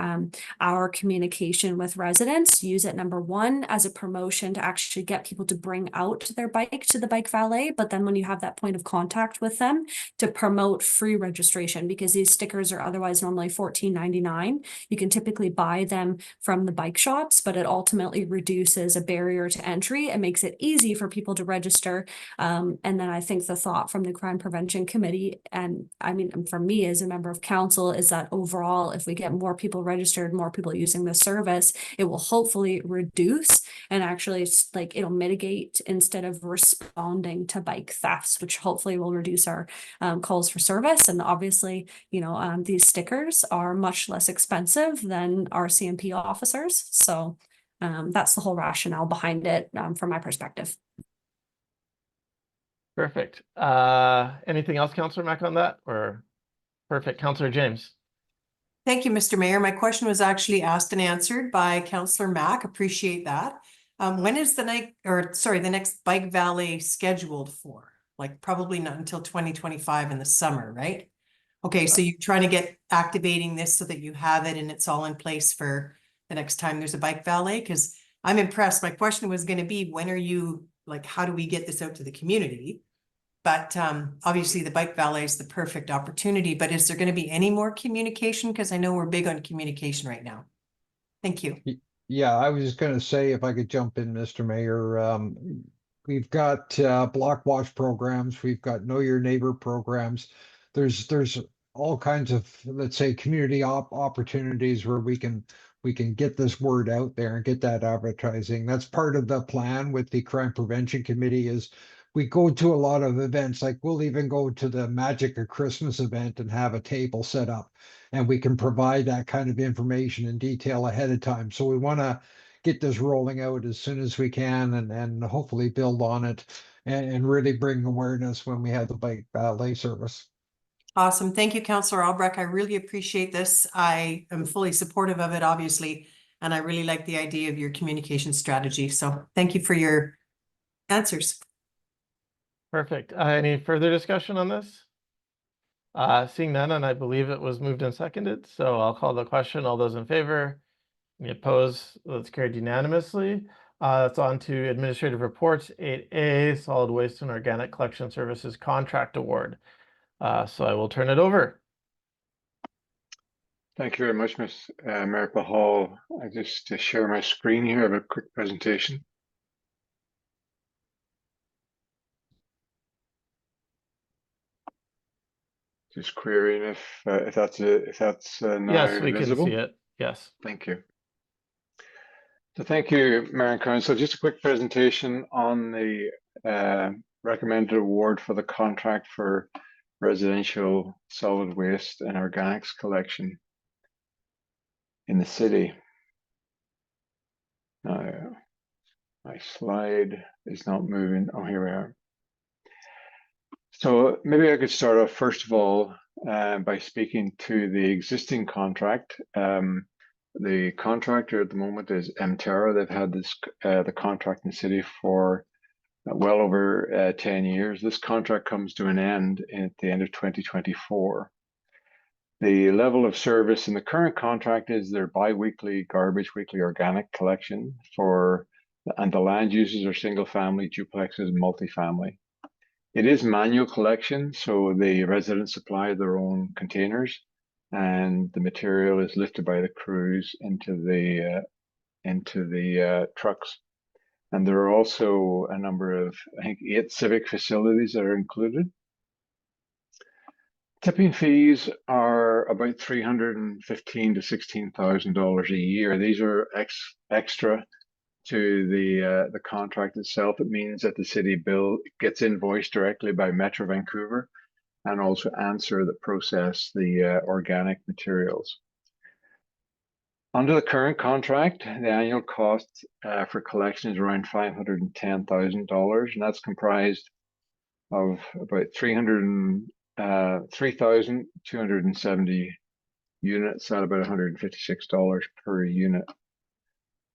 our communication with residents. Use it, number one, as a promotion to actually get people to bring out their bike to the bike valet, but then when you have that point of contact with them, to promote free registration, because these stickers are otherwise normally $14.99. You can typically buy them from the bike shops, but it ultimately reduces a barrier to entry. It makes it easy for people to register. And then I think the thought from the Crime Prevention Committee, and I mean, for me as a member of council, is that overall, if we get more people registered, more people using the service, it will hopefully reduce, and actually it'll mitigate instead of responding to bike thefts, which hopefully will reduce our calls for service. And obviously, these stickers are much less expensive than our CMP officers. So that's the whole rationale behind it from my perspective. Perfect. Anything else, Councillor Mack, on that? Or perfect, Councillor James? Thank you, Mr. Mayor. My question was actually asked and answered by Councillor Mack. Appreciate that. When is the next bike valet scheduled for? Like probably not until 2025 in the summer, right? Okay, so you're trying to get activating this so that you have it and it's all in place for the next time there's a bike valet? Because I'm impressed. My question was going to be, when are you, how do we get this out to the community? But obviously the bike valet is the perfect opportunity, but is there going to be any more communication? Because I know we're big on communication right now. Thank you. Yeah, I was just going to say, if I could jump in, Mr. Mayor, we've got block watch programs, we've got know your neighbor programs. There's all kinds of, let's say, community opportunities where we can get this word out there and get that advertising. That's part of the plan with the Crime Prevention Committee. Is we go to a lot of events, like we'll even go to the Magic of Christmas event and have a table set up, and we can provide that kind of information in detail ahead of time. So we want to get this rolling out as soon as we can, and hopefully build on it and really bring awareness when we have the bike valet service. Awesome. Thank you, Councillor Albrecht. I really appreciate this. I am fully supportive of it, obviously, and I really like the idea of your communication strategy. So thank you for your answers. Perfect. Any further discussion on this? Seeing none, and I believe it was moved and seconded, so I'll call the question. All those in favor? Any opposed? That's carried unanimously. That's on to administrative reports. 8A, Solid Waste and Organic Collection Services Contract Award. So I will turn it over. Thank you very much, Mayor Pahal. I just share my screen here. I have a quick presentation. Just querying if that's now Yes, we visible. can see it. Yes. Thank you. So thank you, Mayor and Council. Just a quick presentation on the recommended award for the contract for residential solid waste and organics collection in the city. Now, My slide is not moving. Oh, here we are. So maybe I could start off first of all by speaking to the existing contract. The contractor at the moment is Mterra. They've had this the contract in the city for well over 10 years. This contract comes to an end at the end of 2024. The level of service in the current contract is their bi-weekly garbage, weekly organic collection and the land uses are single family, duplexes, multifamily. It is manual collection, so the residents supply their own containers and the material is lifted by the crews into the trucks. And there are also a number of, I think, 8 civic facilities that are included. Tipping fees are about $315,000 to $16,000 a year. These are extra to the contract itself. It means that the city bill gets invoiced directly by Metro Vancouver and also ANSWER that process the organic materials. Under the current contract, the annual cost for collection is around $510,000, and that's comprised of about 3,270 units at about $156 per unit.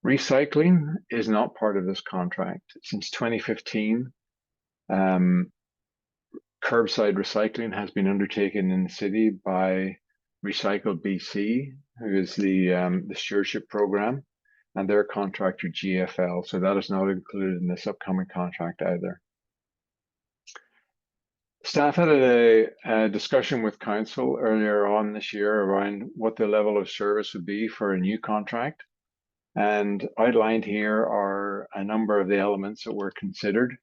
Recycling is not part of this contract. Since 2015, curbside recycling has been undertaken in the city by Recycle BC, who is the stewardship program, and their contractor GFL. So that is not included in this upcoming contract either. Staff had a discussion with council earlier on this year around what the level of service would be for a new contract. And outlined here are a number of the elements that were considered.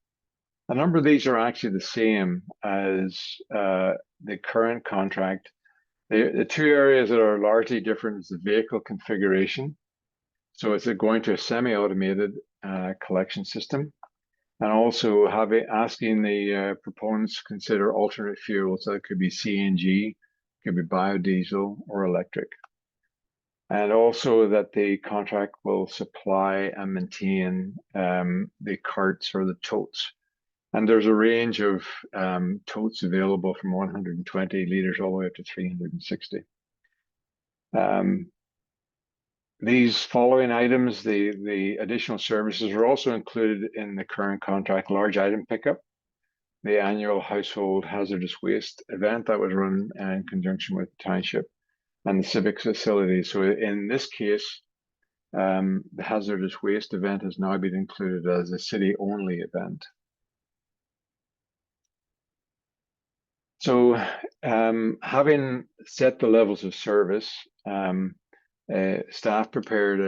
A number of these are actually the same as the current contract. The 2 areas that are largely different is the vehicle configuration. So it's going to a semi-automated collection system, and also asking the proponents to consider alternate fuels. So it could be CNG, could be biodiesel or electric. And also that the contract will supply and maintain the carts or the totes. And there's a range of totes available from 120 liters all the way up to 360. These following items, the additional services are also included in the current contract: large item pickup, the annual household hazardous waste event that was run in conjunction with the township, and the civic facilities. So in this case, the hazardous waste event has now been included as a city-only event. So having set the levels of service, staff prepared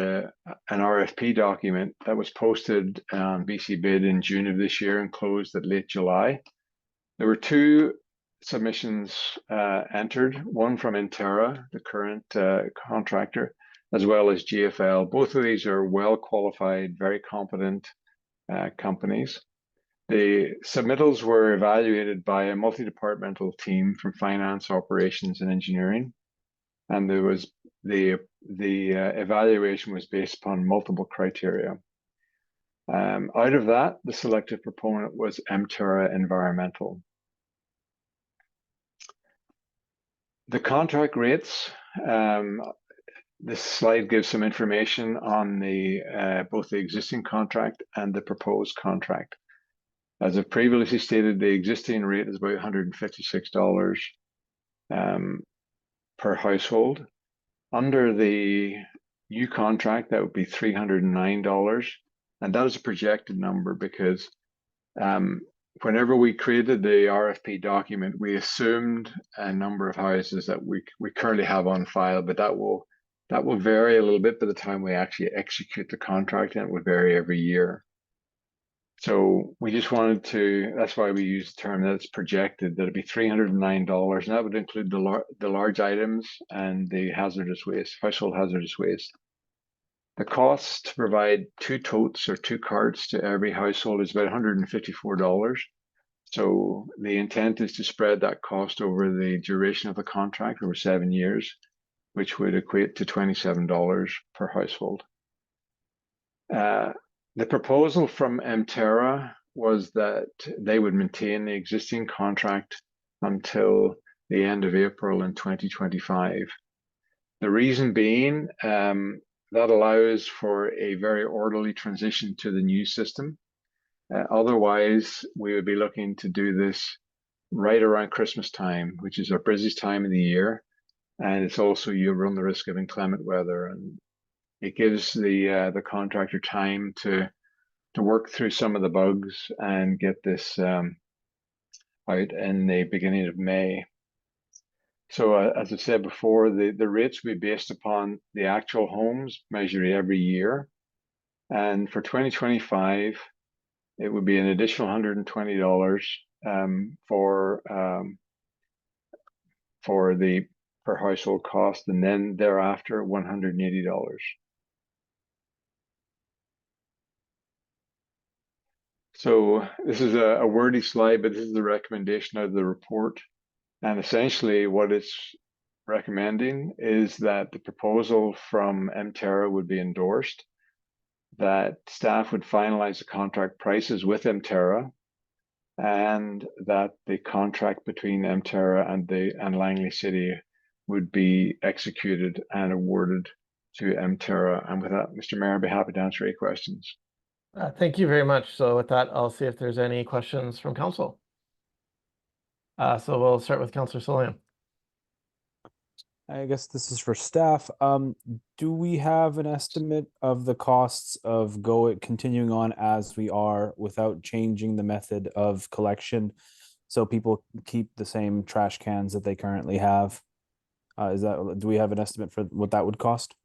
an RFP document that was posted on BC Bid in June of this year and closed at late July. There were 2 submissions entered, one from Mterra, the current contractor, as well as GFL. Both of these are well qualified, very competent companies. The submittals were evaluated by a multi-departmental team from finance, operations, and engineering, and there was the evaluation was based upon multiple criteria. Out of that, the selected proponent was Mterra Environmental. The contract rates. This slide gives some information on both the existing contract and the proposed contract. As I previously stated, the existing rate is about $156 per household. Under the new contract, that would be $309, and that is a projected number because whenever we created the RFP document, we assumed a number of houses that we currently have on file, but that will vary a little bit by the time we actually execute the contract, and it would vary every year. So we just wanted to, that's why we use the term that it's projected, that it'd be $309, and that would include the large items and the hazardous waste, household hazardous waste. The cost to provide 2 totes or 2 carts to every household is about $154. So the intent is to spread that cost over the duration of the contract over 7 years, which would equate to $27 per household. The proposal from Mterra was that they would maintain the existing contract until the end of April in 2025. The reason being that allows for a very orderly transition to the new system. Otherwise, we would be looking to do this right around Christmas time, which is our busiest time of the year. And it's also, you run the risk of inclement weather, and it gives the contractor time to work through some of the bugs and get this out in the beginning of May. So as I said before, the rates will be based upon the actual homes measured every year. And for 2025, it would be an additional $120 for the per household cost, and then thereafter $180. So this is a wordy slide, but this is the recommendation out of the report. And essentially what it's recommending is that the proposal from Mterra would be endorsed, that staff would finalize the contract prices with Mterra, and that the contract between Mterra and Langley City would be executed and awarded to Mterra. And with that, Mr. Mayor, I'd be happy to answer any questions. Thank you very much. So with that, I'll see if there's any questions from council. So we'll start with Councillor Solian. I guess this is for staff. Do we have an estimate of the costs of continuing on as we are without changing the method of collection, so people keep the same trash cans that they currently have? Do we have an estimate for what that would cost?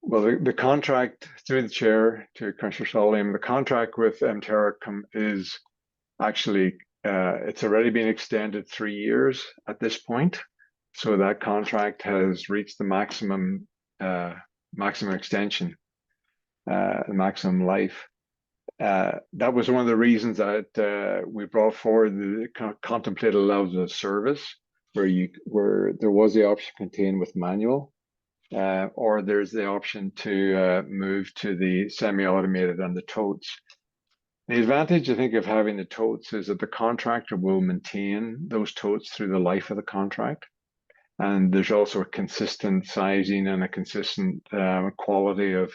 Well, the contract, through the chair to Councillor Solian, the contract with Mterra is actually it's already been extended 3 years at this point. So that contract has reached the maximum extension, maximum life. That was one of the reasons that we brought forward the contemplated levels of service, where there was the option contained with manual, or there's the option to move to the semi-automated and the totes. The advantage, I think, of having the totes is that the contractor will maintain those totes through the life of the contract. And there's also a consistent sizing and a consistent quality of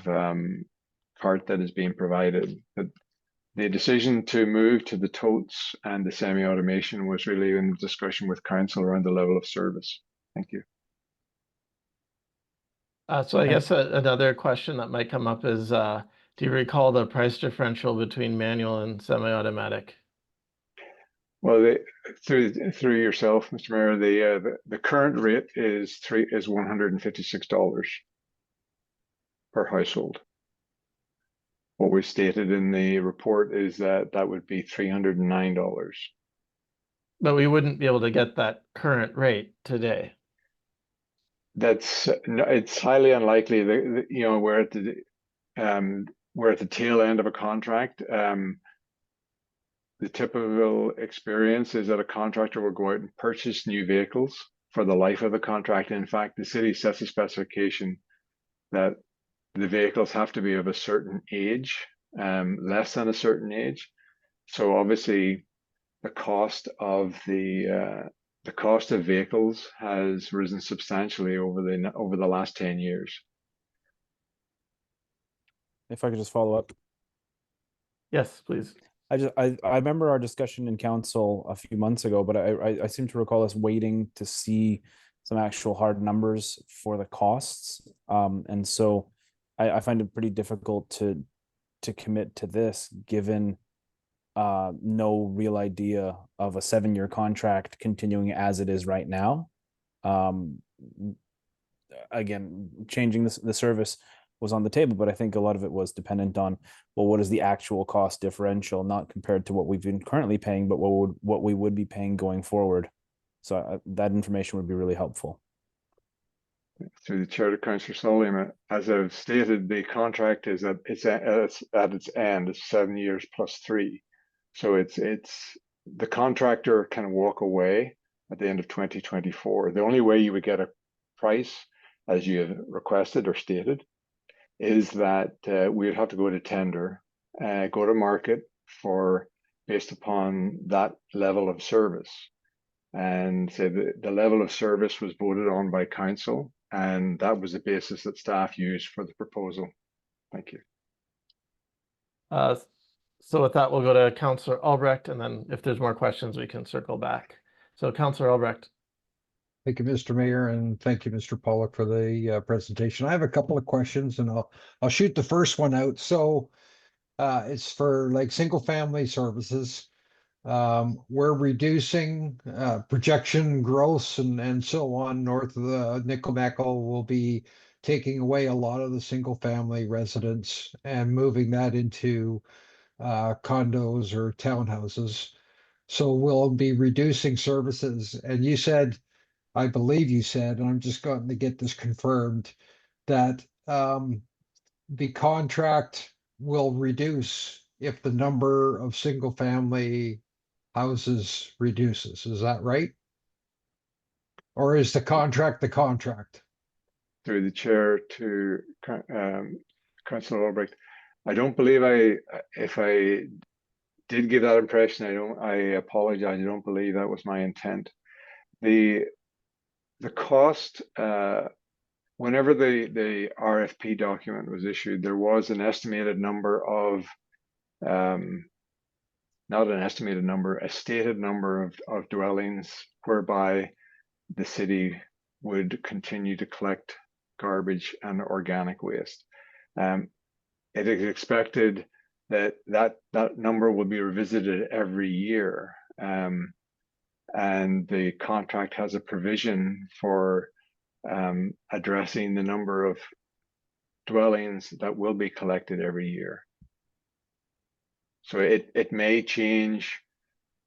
cart that is being provided. But the decision to move to the totes and the semi-automation was really in discussion with council around the level of service. Thank you. So I guess another question that might come up is, do you recall the price differential between manual and semi-automatic? Well, through yourself, Mr. Mayor, the current rate is $156 per household. What we stated in the report is that would be $309. But we wouldn't be able to get that current rate today. It's highly unlikely that, you know, we're at the tail end of a contract. The typical experience is that a contractor will go out and purchase new vehicles for the life of the contract. In fact, the city sets a specification that the vehicles have to be of a certain age, less than a certain age. So obviously, the cost of vehicles has risen substantially over the last 10 years. If I could just follow up. Yes, please. I remember our discussion in council a few months ago, but I seem to recall us waiting to see some actual hard numbers for the costs. And so I find it pretty difficult to commit to this, given no real idea of a 7-year contract continuing as it is right now. Again, changing the service was on the table, but I think a lot of it was dependent on, well, what is the actual cost differential, not compared to what we've been currently paying, but what we would be paying going forward. So that information would be really helpful. Through the chair to Councillor Soliman, as I've stated, the contract is at its end. It's 7 years plus 3. So it's the contractor can walk away at the end of 2024. The only way you would get a price, as you have requested or stated, is that we would have to go to tender, go to market based upon that level of service. And so the level of service was voted on by council, and that was the basis that staff used for the proposal. Thank you. So with that, we'll go to Councillor Albrecht, and then if there's more questions, we can circle back. So Councillor Albrecht. Thank you, Mr. Mayor, and thank you, Mr. Pollock, for the presentation. I have a couple of questions, and I'll shoot the first one out. So it's for like single family services. We're reducing projection growth and so on north of the Nickel will be taking away a lot of the single family residents and moving that into condos or townhouses. So we'll be reducing services. And you said, I believe you said, and I'm just going to get this confirmed, that the contract will reduce if the number of single family houses reduces. Is that right? Or is the contract the contract? Through the chair to Councillor Albrecht, I don't believe if I did give that impression, I apologize. I don't believe that was my intent. The cost, whenever the RFP document was issued, there was an estimated number of, not an estimated number, a stated number of dwellings whereby the city would continue to collect garbage and organic waste. It is expected that number will be revisited every year. And the contract has a provision for addressing the number of dwellings that will be collected every year. So it may change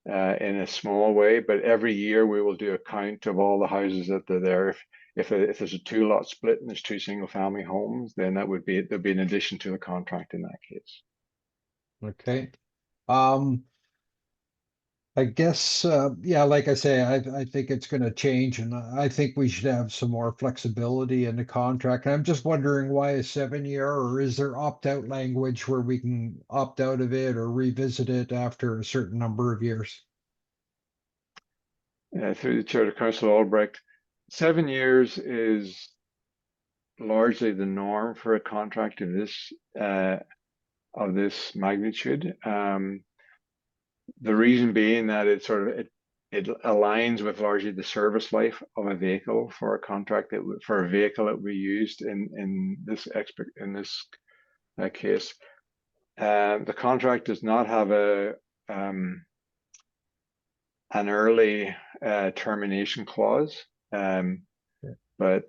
in a small way, but every year we will do a count of all the houses that are there. If there's a 2-lot split and there's 2 single family homes, then there'll be an addition to the contract in that case. Okay. I guess, yeah, like I say, I think it's going to change, and I think we should have some more flexibility in the contract. And I'm just wondering why a 7-year, or is there opt-out language where we can opt out of it or revisit it after a certain number of years? Through the chair to Councillor Albrecht, 7 years is largely the norm for a contract of this magnitude. The reason being that it aligns with largely the service life of a vehicle for a contract for a vehicle that we used in this case. The contract does not have an early termination clause, but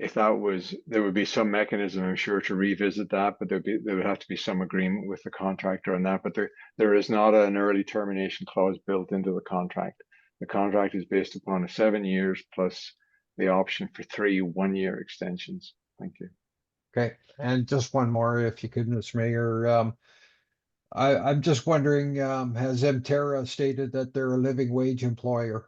if there would be some mechanism, I'm sure, to revisit that, but there would have to be some agreement with the contractor on that. But there is not an early termination clause built into the contract. The contract is based upon 7 years plus the option for 3 one-year extensions. Thank you. Okay, and just one more, if you could, Mr. Mayor. I'm just wondering, has Emterra stated that they're a living wage employer?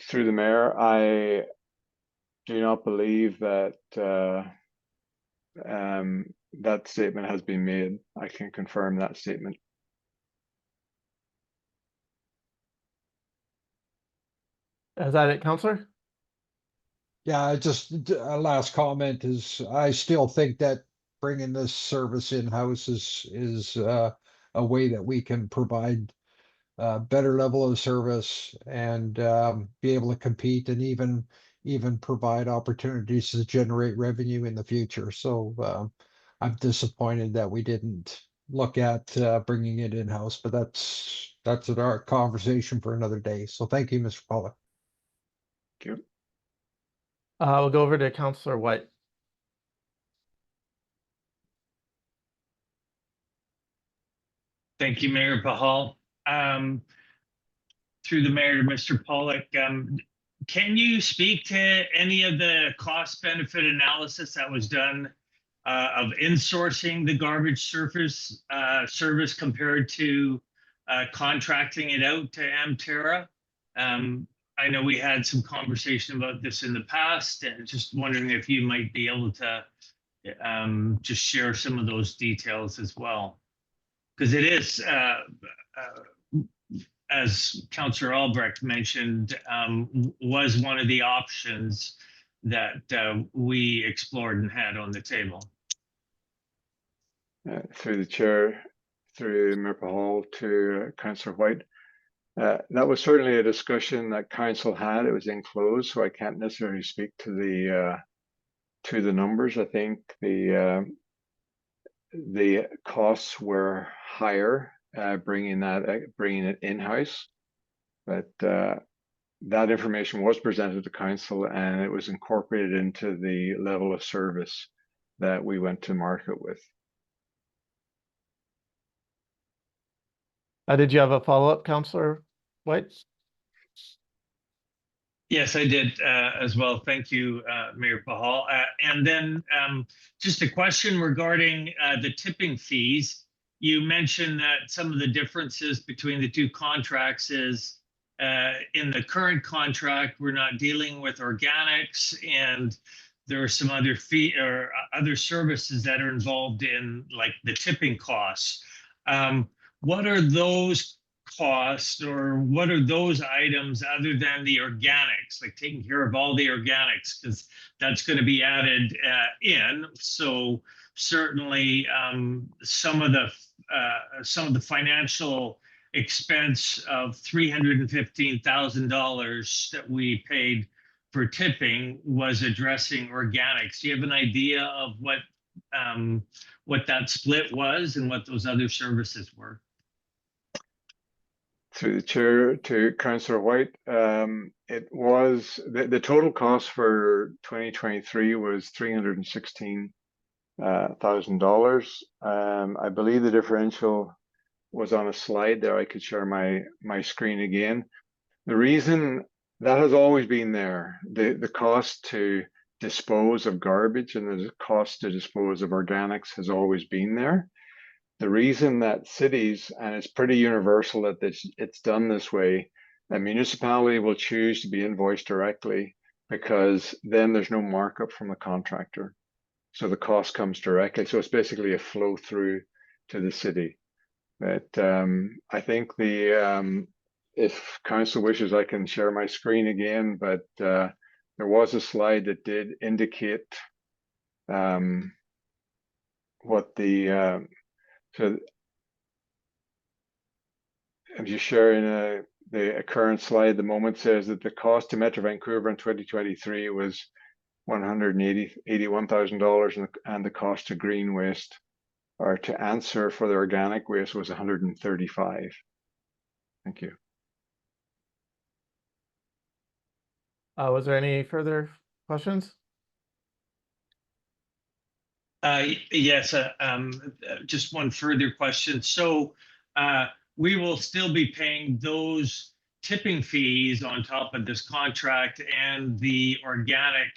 Through the mayor, I do not believe that that statement has been made. I can confirm that statement. Is that it, Councillor? Yeah, just a last comment is I still think that bringing this service in-house is a way that we can provide a better level of service and be able to compete and even provide opportunities to generate revenue in the future. So I'm disappointed that we didn't look at bringing it in-house, but that's our conversation for another day. So thank you, Mr. Pollock. Thank you. We'll go over to Councillor White. Thank you, Mayor Pahal. Through the mayor to Mr. Pollock, can you speak to any of the cost benefit analysis that was done of insourcing the garbage service compared to contracting it out to Emterra? I know we had some conversation about this in the past, and just wondering if you might be able to just share some of those details as well. Because it is, as Councillor Albrecht mentioned, was one of the options that we explored and had on the table. Through the chair, through Mayor Hall to Councillor White. That was certainly a discussion that council had. It was enclosed, so I can't necessarily speak to the numbers. I think the costs were higher, bringing it in-house, but that information was presented to council and it was incorporated into the level of service that we went to market with. Did you have a follow-up, Councillor White? Yes, I did as well. Thank you, Mayor Pahal. And then just a question regarding the tipping fees. You mentioned that some of the differences between the two contracts is in the current contract, we're not dealing with organics, and there are some other fee or other services that are involved in like the tipping costs. What are those costs, or what are those items other than the organics, like taking care of all the organics, because that's going to be added in. So certainly some of the financial expense of $315,000 that we paid for tipping was addressing organics. Do you have an idea of what that split was and what those other services were? Through the chair to Councillor White, it was the total cost for 2023 was $316,000. I believe the differential was on a slide there. I could share my screen again. The reason that has always been there, the cost to dispose of garbage and the cost to dispose of organics has always been there. The reason that cities, and it's pretty universal that it's done this way, a municipality will choose to be invoiced directly because then there's no markup from the contractor. So the cost comes directly. So it's basically a flow through to the city. But I think if council wishes, I can share my screen again, but there was a slide that did indicate what so I'm just sharing the current slide at the moment says that the cost to Metro Vancouver in 2023 was $181,000 and the cost to green waste or to answer for the organic waste was $135,000. Thank you. Was there any further questions? Yes, just one further question. So we will still be paying those tipping fees on top of this contract, and the organic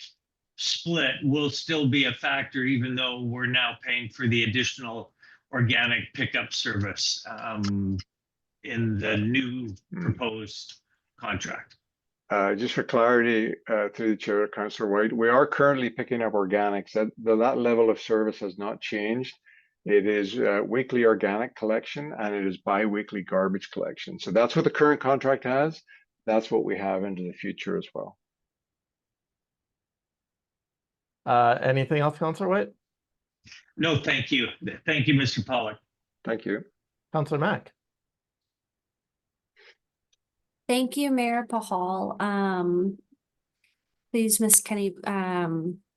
split will still be a factor, even though we're now paying for the additional organic pickup service in the new proposed contract. Just for clarity, through the chair, Councillor White, we are currently picking up organics. That level of service has not changed. It is weekly organic collection and it is bi-weekly garbage collection. So that's what the current contract has. That's what we have into the future as well. Anything else, Councillor White? No, thank you. Thank you, Mr. Pollack. Thank you. Councillor Mack. Thank you, Mayor Pahal. Please, Ms. Kenny,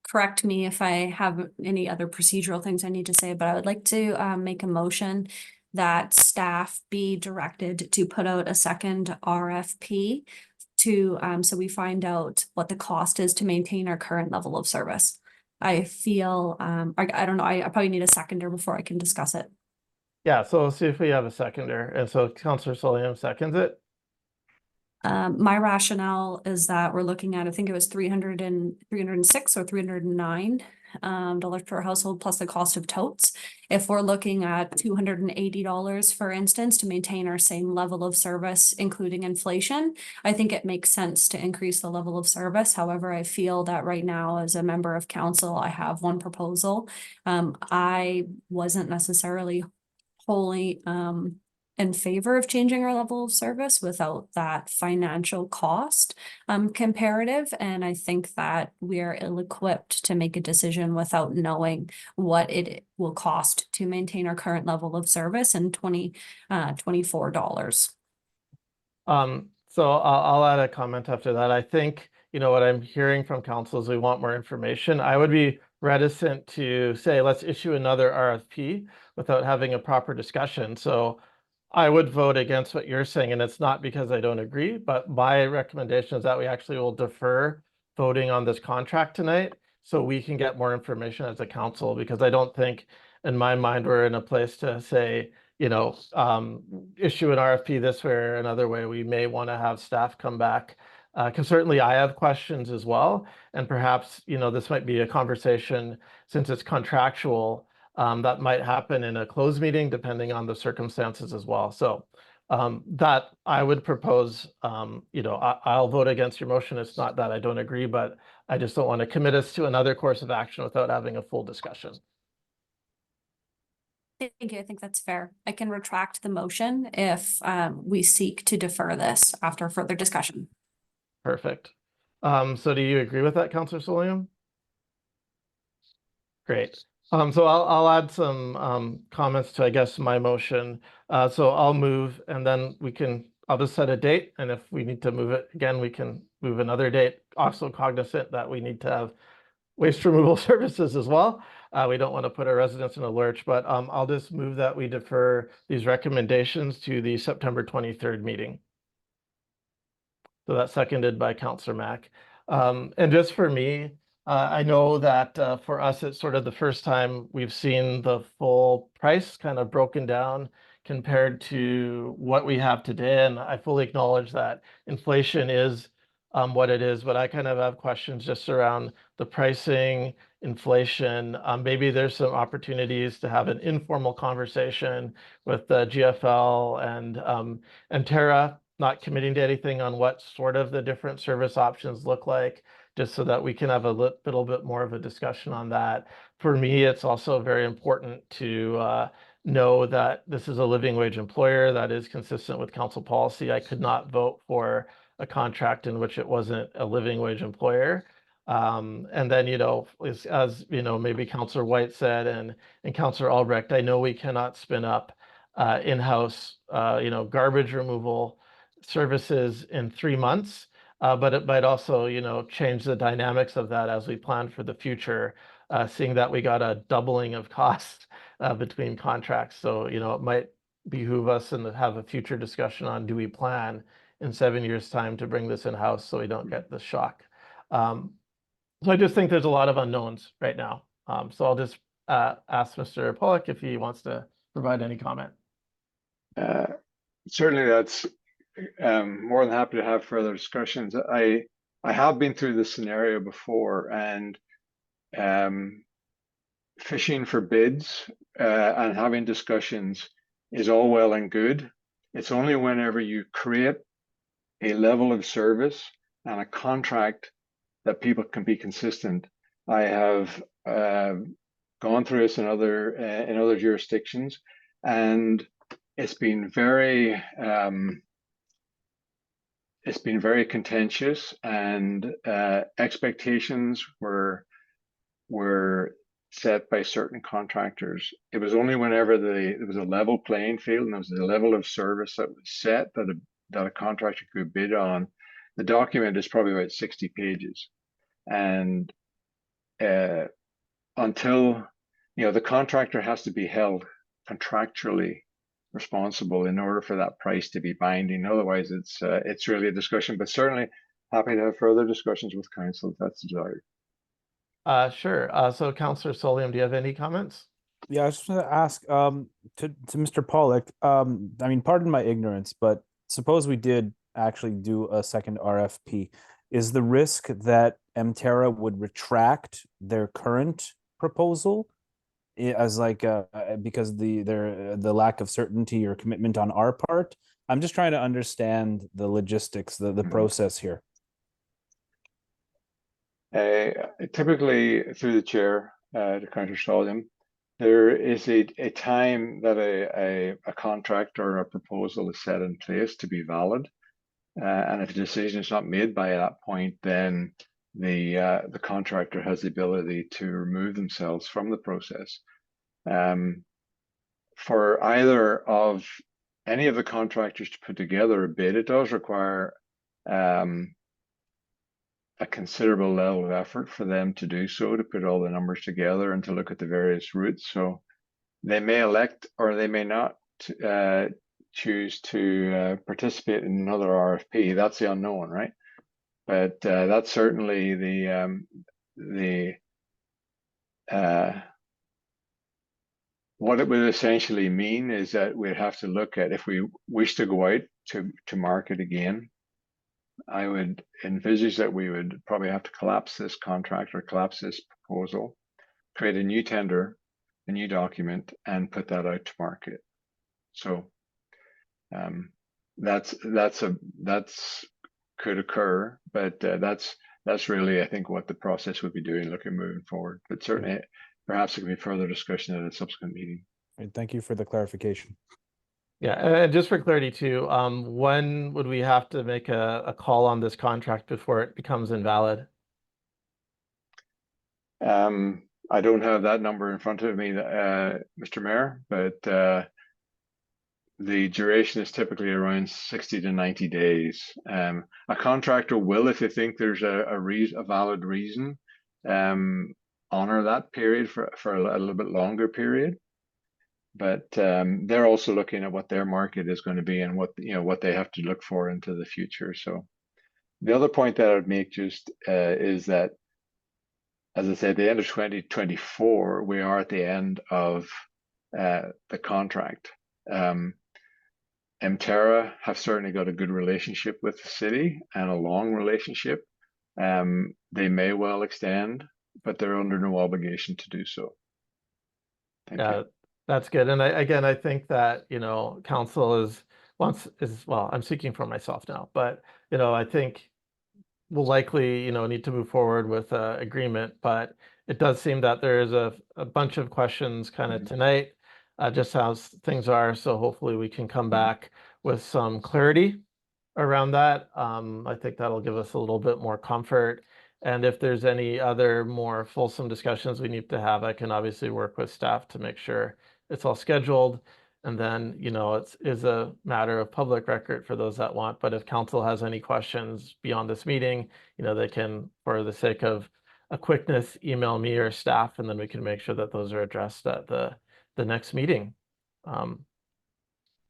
correct me if I have any other procedural things I need to say, but I would like to make a motion that staff be directed to put out a second RFP to so we find out what the cost is to maintain our current level of service. I feel I don't know, I probably need a seconder before I can discuss it. Yeah, so let's see if we have a seconder. And so Councillor Soliam seconds it. My rationale is that we're looking at, I think it was 306 or 309 dollars per household plus the cost of totes. If we're looking at $280, for instance, to maintain our same level of service, including inflation, I think it makes sense to increase the level of service. However, I feel that right now, as a member of council, I have one proposal. I wasn't necessarily wholly in favor of changing our level of service without that financial cost comparative. And I think that we are ill-equipped to make a decision without knowing what it will cost to maintain our current level of service in $24. So I'll add a comment after that. I think, what I'm hearing from council is we want more information. I would be reticent to say, let's issue another RFP without having a proper discussion. So I would vote against what you're saying, and it's not because I don't agree, but my recommendation is that we actually will defer voting on this contract tonight so we can get more information as a council, because I don't think in my mind we're in a place to say, issue an RFP this way or another way. We may want to have staff come back. Because certainly I have questions as well. And perhaps, this might be a conversation, since it's contractual, that might happen in a closed meeting, depending on the circumstances as well. So that I would propose, I'll vote against your motion. It's not that I don't agree, but I just don't want to commit us to another course of action without having a full discussion. Thank you. I think that's fair. I can retract the motion if we seek to defer this after further discussion. Perfect. So do you agree with that, Councillor Solium? Great. So I'll add some comments to, I guess, my motion. So I'll move, and then I'll just set a date, and if we need to move it again, we can move another date. Also cognizant that we need to have waste removal services as well. We don't want to put our residents in a lurch, but I'll just move that we defer these recommendations to the September 23rd meeting. So that's seconded by Councillor Mack. And just for me, I know that for us, it's sort of the first time we've seen the full price kind of broken down compared to what we have today. And I fully acknowledge that inflation is what it is, but I kind of have questions just around the pricing, inflation. Maybe there's some opportunities to have an informal conversation with the GFL and Tara, not committing to anything on what sort of the different service options look like, just so that we can have a little bit more of a discussion on that. For me, it's also very important to know that this is a living wage employer that is consistent with council policy. I could not vote for a contract in which it wasn't a living wage employer. And then, as maybe Councillor White said and Councillor Albrecht, I know we cannot spin up in-house, garbage removal services in 3 months, but it might also, change the dynamics of that as we plan for the future, seeing that we got a doubling of costs between contracts. So, it might behoove us and have a future discussion on, do we plan in 7 years' time to bring this in-house so we don't get the shock. So I just think there's a lot of unknowns right now. So I'll just ask Mr. Pollock if he wants to provide any comment. Certainly, that's more than happy to have further discussions. I have been through this scenario before, and fishing for bids and having discussions is all well and good. It's only whenever you create a level of service and a contract that people can be consistent. I have gone through this in other jurisdictions, and it's been very contentious, and expectations were set by certain contractors. It was only whenever it was a level playing field and there was a level of service that was set that a contractor could bid on. The document is probably about 60 pages. And until, the contractor has to be held contractually responsible in order for that price to be binding. Otherwise, it's really a discussion, but certainly happy to have further discussions with council if that's desired. Sure. So Councillor Solium, do you have any comments? Yeah, I was just going to ask to Mr. Pollock. I mean, pardon my ignorance, but suppose we did actually do a second RFP, is the risk that Mterra would retract their current proposal as like because the lack of certainty or commitment on our part? I'm just trying to understand the logistics, the process here. Typically, through the chair, to Councillor Stallion, there is a time that a contract or a proposal is set in place to be valid. And if a decision is not made by that point, then the contractor has the ability to remove themselves from the process. For either of any of the contractors to put together a bid, it does require a considerable level of effort for them to do so, to put all the numbers together and to look at the various routes. So they may elect or they may not choose to participate in another RFP. That's the unknown, right? But that's certainly what it would essentially mean is that we'd have to look at, if we wish to go out to market again, I would envisage that we would probably have to collapse this contract or collapse this proposal, create a new tender, a new document, and put that out to market. So that's could occur, but that's really, I think, what the process would be doing looking moving forward. But certainly, perhaps there could be further discussion at a subsequent meeting. And thank you for the clarification. Yeah, and just for clarity too, when would we have to make a call on this contract before it becomes invalid? I don't have that number in front of me, Mr. Mayor, but the duration is typically around 60 to 90 days. A contractor will, if they think there's a valid reason, honor that period for a little bit longer period. But they're also looking at what their market is going to be and what they have to look for into the future. So the other point that I would make just is that, as I said, at the end of 2024, we are at the end of the contract. Mterra have certainly got a good relationship with the city and a long relationship. They may well extend, but they're under no obligation to do so. Thank you. That's good. And I think that, council well, I'm speaking for myself now, but, I think we'll likely, need to move forward with an agreement, but it does seem that there is a bunch of questions kind of tonight, just how things are. So hopefully we can come back with some clarity around that. I think that'll give us a little bit more comfort. And if there's any other more fulsome discussions we need to have, I can obviously work with staff to make sure it's all scheduled. And then, it is a matter of public record for those that want. But if council has any questions beyond this meeting, they can, for the sake of a quickness, email me or staff, and then we can make sure that those are addressed at the next meeting. And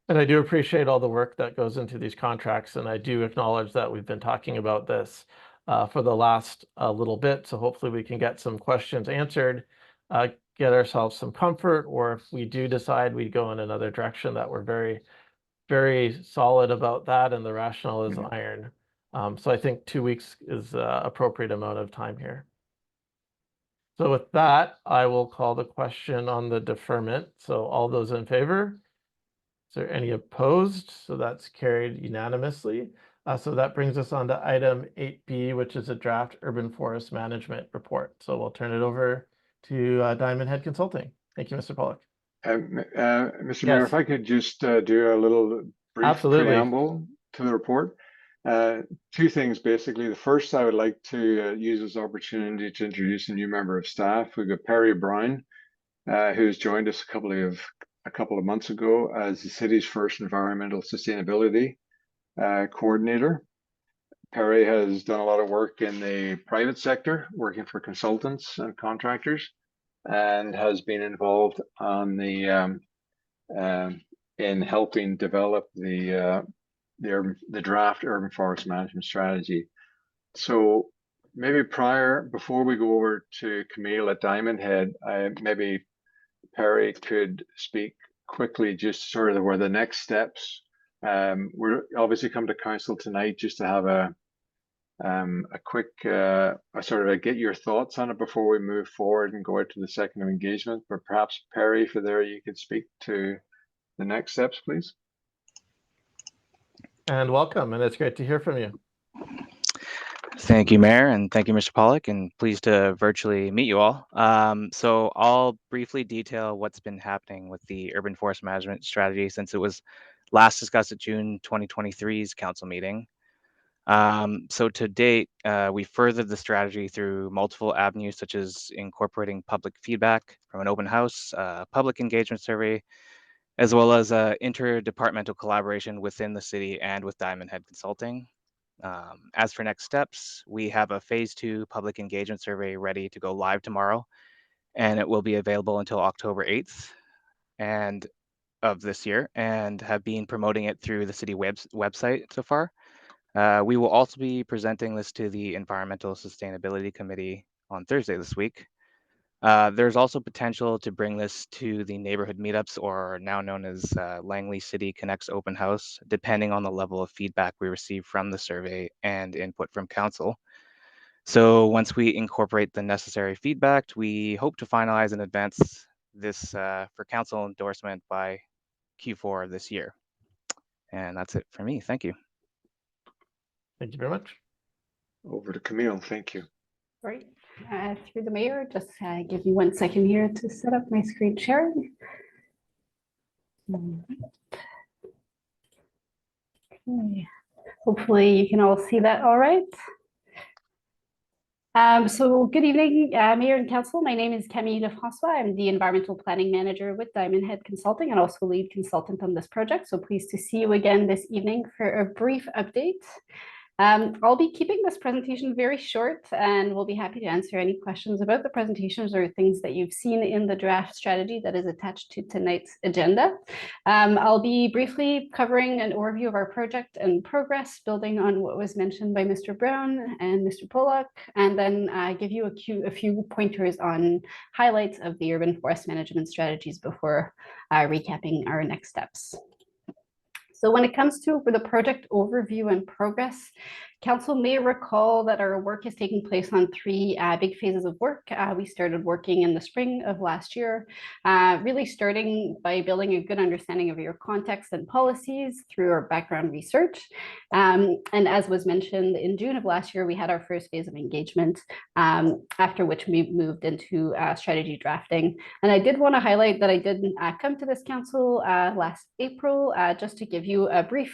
I do appreciate all the work that goes into these contracts, and I do acknowledge that we've been talking about this for the last little bit. So hopefully we can get some questions answered, get ourselves some comfort, or if we do decide we go in another direction, that we're very, very solid about that and the rationale is iron. So I think 2 weeks is appropriate amount of time here. So with that, I will call the question on the deferment. So all those in favor? Is there any opposed? So that's carried unanimously. So that brings us on to item 8B, which is a draft urban forest management report. So we'll turn it over to Diamond Head Consulting. Thank you, Mr. Pollock. Mr. Mayor, if I could just do a little brief preamble to the report. 2 things, basically. The first, I would like to use this opportunity to introduce a new member of staff. We've got Perry Brown, who's joined us a couple of months ago as the city's first environmental sustainability coordinator. Perry has done a lot of work in the private sector, working for consultants and contractors, and has been involved on the in helping develop the draft urban forest management strategy. So maybe before we go over to Camille at Diamond Head, maybe Perry could speak quickly, just sort of where the next steps We're obviously come to council tonight just to have a quick get your thoughts on it before we move forward and go out to the second of engagement. But perhaps Perry, for there, you could speak to the next steps, please. And welcome, and it's great to hear from you. Thank you, Mayor, and thank you, Mr. Pollock, and pleased to virtually meet you all. So I'll briefly detail what's been happening with the urban forest management strategy since it was last discussed at June 2023's council meeting. So to date, we furthered the strategy through multiple avenues, such as incorporating public feedback from an open house, public engagement survey, as well as interdepartmental collaboration within the city and with Diamond Head Consulting. As for next steps, we have a phase 2 public engagement survey ready to go live tomorrow, and it will be available until October 8th and of this year, and have been promoting it through the city website so far. We will also be presenting this to the Environmental Sustainability Committee on Thursday this week. There's also potential to bring this to the neighborhood meetups, or now known as Langley City Connects Open House, depending on the level of feedback we receive from the survey and input from council. So once we incorporate the necessary feedback, we hope to finalize and advance this for council endorsement by Q4 of this year. And that's it for me. Thank you. Thank you very much. Over to Camille. Thank you. Right. Through the mayor, just give me 1 second here to set up my screen sharing. Okay. Hopefully you can all see that all right. So good evening, Mayor and Council. My name is Camille Lefrançois. I'm the Environmental Planning Manager with Diamond Head Consulting and also lead consultant on this project. So pleased to see you again this evening for a brief update. I'll be keeping this presentation very short, and we'll be happy to answer any questions about the presentations or things that you've seen in the draft strategy that is attached to tonight's agenda. I'll be briefly covering an overview of our project and progress, building on what was mentioned by Mr. Brown and Mr. Pollock, and then give you a few pointers on highlights of the urban forest management strategies before recapping our next steps. So when it comes to the project overview and progress, Council may recall that our work is taking place on 3 big phases of work. We started working in the spring of last year, really starting by building a good understanding of your context and policies through our background research. And as was mentioned, in June of last year, we had our first phase of engagement, after which we moved into strategy drafting. And I did want to highlight that I did come to this council last April just to give you a brief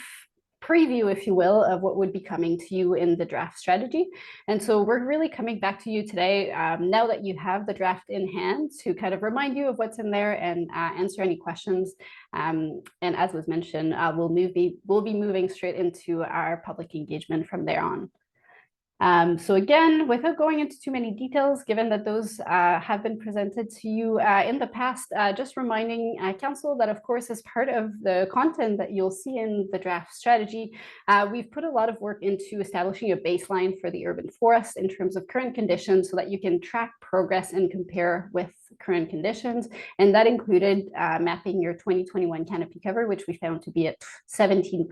preview, if you will, of what would be coming to you in the draft strategy. And so we're really coming back to you today, now that you have the draft in hand, to kind of remind you of what's in there and answer any questions. And as was mentioned, we'll be moving straight into our public engagement from there on. So again, without going into too many details, given that those have been presented to you in the past, just reminding Council that, of course, as part of the content that you'll see in the draft strategy, we've put a lot of work into establishing a baseline for the urban forest in terms of current conditions so that you can track progress and compare with current conditions. And that included mapping your 2021 canopy cover, which we found to be at 17%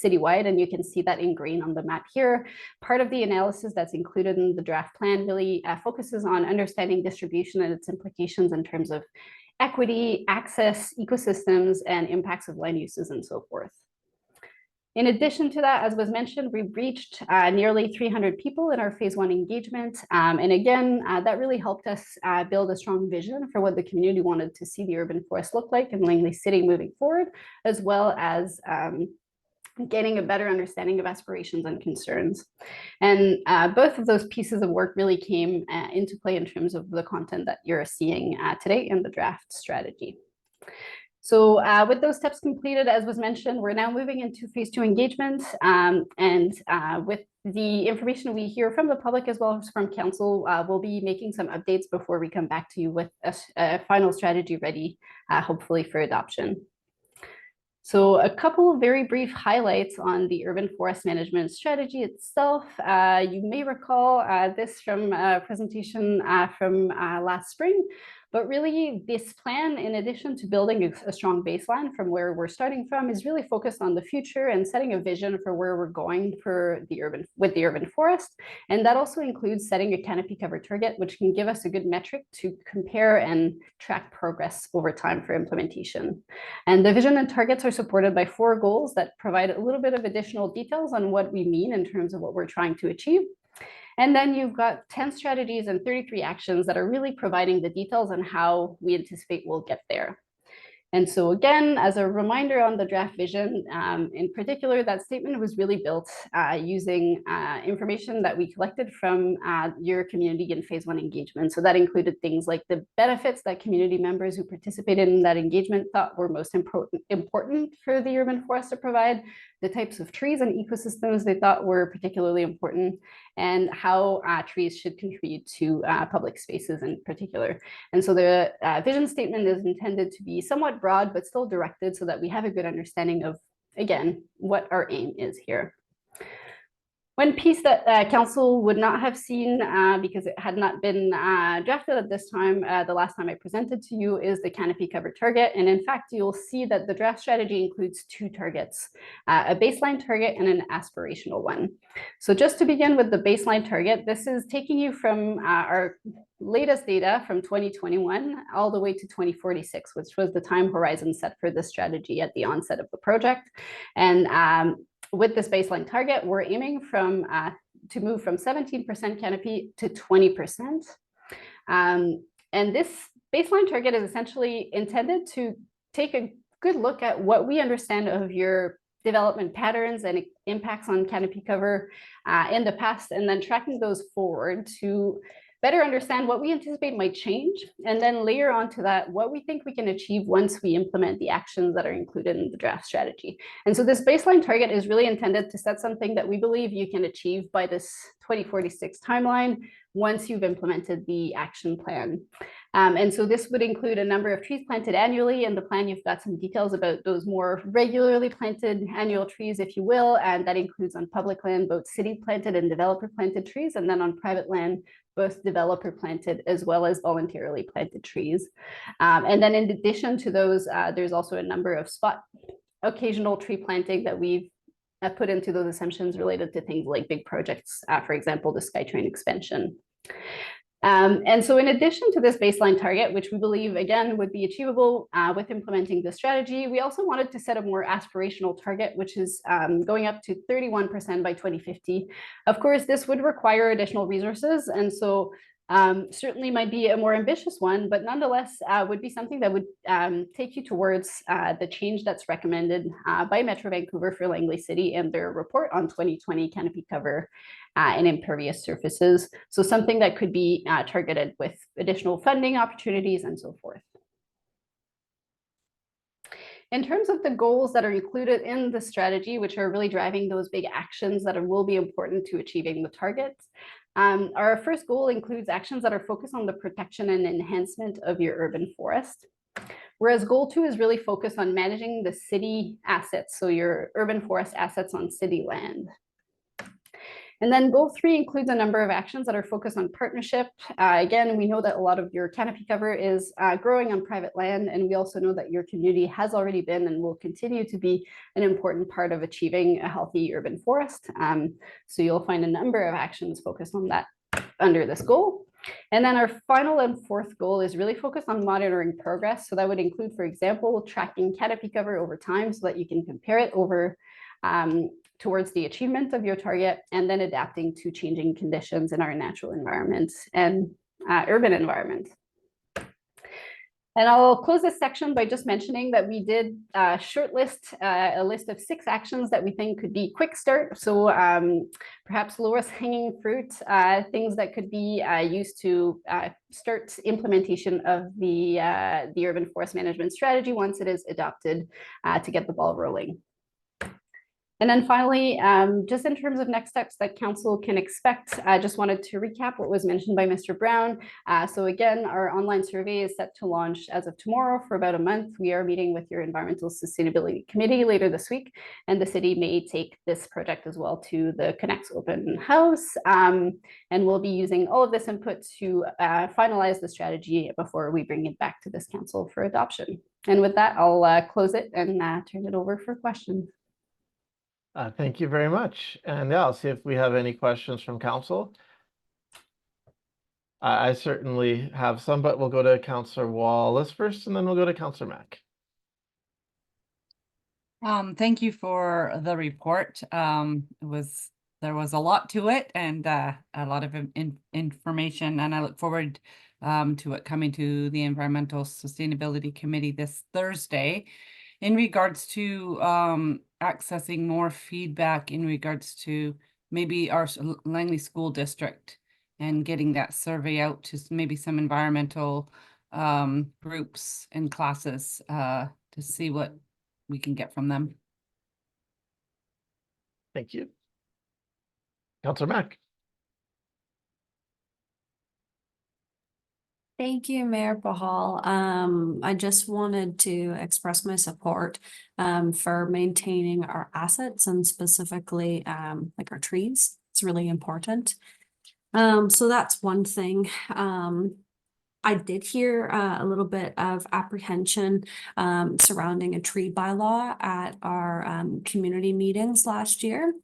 citywide. And you can see that in green on the map here. Part of the analysis that's included in the draft plan really focuses on understanding distribution and its implications in terms of equity, access, ecosystems, and impacts of land uses and so forth. In addition to that, as was mentioned, we reached nearly 300 people in our phase 1 engagement. And again, that really helped us build a strong vision for what the community wanted to see the urban forest look like in Langley City moving forward, as well as gaining a better understanding of aspirations and concerns. And both of those pieces of work really came into play in terms of the content that you're seeing today in the draft strategy. So with those steps completed, as was mentioned, we're now moving into phase 2 engagement. And with the information we hear from the public as well as from Council, we'll be making some updates before we come back to you with a final strategy ready, hopefully for adoption. So a couple of very brief highlights on the urban forest management strategy itself. You may recall this from a presentation from last spring, But really, this plan, in addition to building a strong baseline from where we're starting from, is really focused on the future and setting a vision for where we're going with the urban forest. And that also includes setting a canopy cover target, which can give us a good metric to compare and track progress over time for implementation. And the vision and targets are supported by 4 goals that provide a little bit of additional details on what we mean in terms of what we're trying to achieve. And then you've got 10 strategies and 33 actions that are really providing the details on how we anticipate we'll get there. And so again, as a reminder on the draft vision, in particular, that statement was really built using information that we collected from your community in phase 1 engagement. So that included things like the benefits that community members who participated in that engagement thought were most important for the urban forest to provide, the types of trees and ecosystems they thought were particularly important, and how trees should contribute to public spaces in particular. And so the vision statement is intended to be somewhat broad, but still directed so that we have a good understanding of, again, what our aim is here. One piece that council would not have seen because it had not been drafted at this time, the last time I presented to you, is the canopy cover target. And in fact, you'll see that the draft strategy includes 2 targets, a baseline target and an aspirational one. So just to begin with the baseline target, this is taking you from our latest data from 2021 all the way to 2046, which was the time horizon set for this strategy at the onset of the project. And with this baseline target, we're aiming to move from 17% canopy to 20%. And this baseline target is essentially intended to take a good look at what we understand of your development patterns and impacts on canopy cover in the past, and then tracking those forward to better understand what we anticipate might change, and then layer onto that what we think we can achieve once we implement the actions that are included in the draft strategy. And so this baseline target is really intended to set something that we believe you can achieve by this 2046 timeline once you've implemented the action plan. And so this would include a number of trees planted annually. In the plan, you've got some details about those more regularly planted annual trees, if you will, and that includes on public land, both city planted and developer planted trees, and then on private land, both developer planted as well as voluntarily planted trees. And then in addition to those, there's also a number of spot occasional tree planting that we've put into those assumptions related to things like big projects, for example, the SkyTrain expansion. And so in addition to this baseline target, which we believe, again, would be achievable with implementing the strategy, we also wanted to set a more aspirational target, which is going up to 31% by 2050. Of course, this would require additional resources. And so certainly might be a more ambitious one, but nonetheless would be something that would take you towards the change that's recommended by Metro Vancouver for Langley City in their report on 2020 canopy cover and impervious surfaces. So something that could be targeted with additional funding opportunities and so forth. In terms of the goals that are included in the strategy, which are really driving those big actions that will be important to achieving the targets, our first goal includes actions that are focused on the protection and enhancement of your urban forest. Whereas goal 2 is really focused on managing the city assets, so your urban forest assets on city land. And then goal 3 includes a number of actions that are focused on partnership. Again, we know that a lot of your canopy cover is growing on private land, and we also know that your community has already been and will continue to be an important part of achieving a healthy urban forest. So you'll find a number of actions focused on that under this goal. And then our final and 4th goal is really focused on monitoring progress. So that would include, for example, tracking canopy cover over time so that you can compare it over towards the achievement of your target, and then adapting to changing conditions in our natural environments and urban environment. And I'll close this section by just mentioning that we did shortlist a list of 6 actions that we think could be quick start. So perhaps lowest hanging fruit, things that could be used to start implementation of the urban forest management strategy once it is adopted to get the ball rolling. And then finally, just in terms of next steps that council can expect, I just wanted to recap what was mentioned by Mr. Brown. So again, our online survey is set to launch as of tomorrow for about a month. We are meeting with your Environmental Sustainability Committee later this week, and the city may take this project as well to the Connects Open House. And we'll be using all of this input to finalize the strategy before we bring it back to this council for adoption. And with that, I'll close it and turn it over for questions. Thank you very much. And yeah, I'll see if we have any questions from council. I certainly have some, but we'll go to Councillor Wallace first, and then we'll go to Councillor Mack. Thank you for the report. There was a lot to it and a lot of information, and I look forward to it coming to the Environmental Sustainability Committee this Thursday. In regards to accessing more feedback in regards to maybe our Langley School District and getting that survey out to maybe some environmental groups and classes to see what we can get from them. Thank you. Councillor Mack. Thank you, Mayor Pahal. I just wanted to express my support for maintaining our assets and specifically like our trees. It's really important. So that's one thing. I did hear a little bit of apprehension surrounding a tree bylaw at our community meetings last year.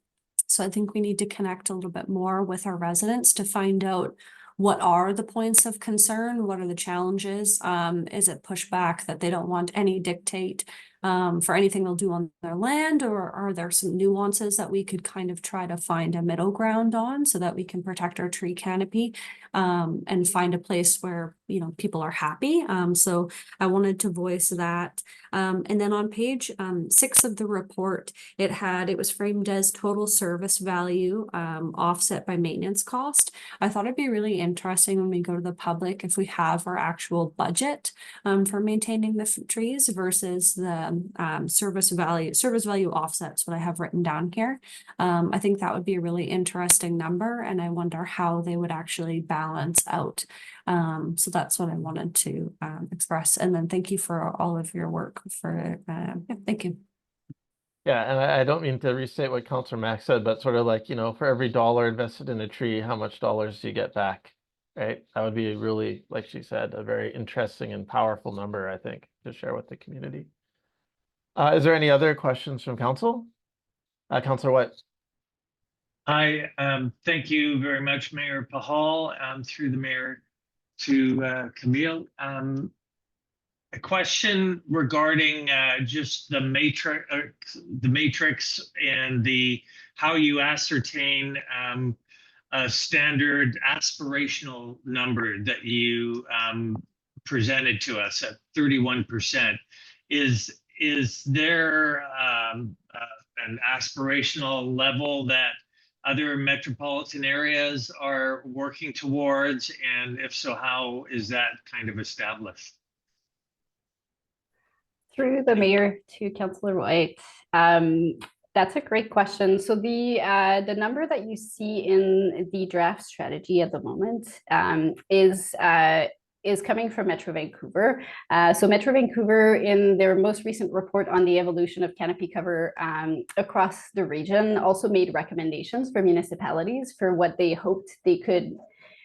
So I think we need to connect a little bit more with our residents to find out what are the points of concern, what are the challenges? Is it pushback that they don't want any dictate for anything they'll do on their land, or are there some nuances that we could kind of try to find a middle ground on so that we can protect our tree canopy and find a place where, you know, people are happy. So I wanted to voice that. And then on page 6 of the report, it was framed as total service value offset by maintenance cost. I thought it'd be really interesting when we go to the public if we have our actual budget for maintaining the trees versus the service value offsets, what I have written down here. I think that would be a really interesting number, and I wonder how they would actually balance out. So that's what I wanted to express. And then thank you for all of your work thank you. Yeah, and I don't mean to restate what Councillor Mack said, but sort of like, you know, for every dollar invested in a tree, how much dollars do you get back, right? That would be really, like she said, a very interesting and powerful number, I think, to share with the community. Is there any other questions from council? Councillor White. Hi, thank you very much, Mayor Pahal, through the mayor to Camille. A question regarding just the matrix and how you ascertain a standard aspirational number that you presented to us at 31%. Is there an aspirational level that other metropolitan areas are working towards? And if so, how is that kind of established? Through the mayor to Councillor White. That's a great question. So the number that you see in the draft strategy at the moment is coming from Metro Vancouver. So Metro Vancouver, in their most recent report on the evolution of canopy cover across the region, also made recommendations for municipalities for what they hoped they could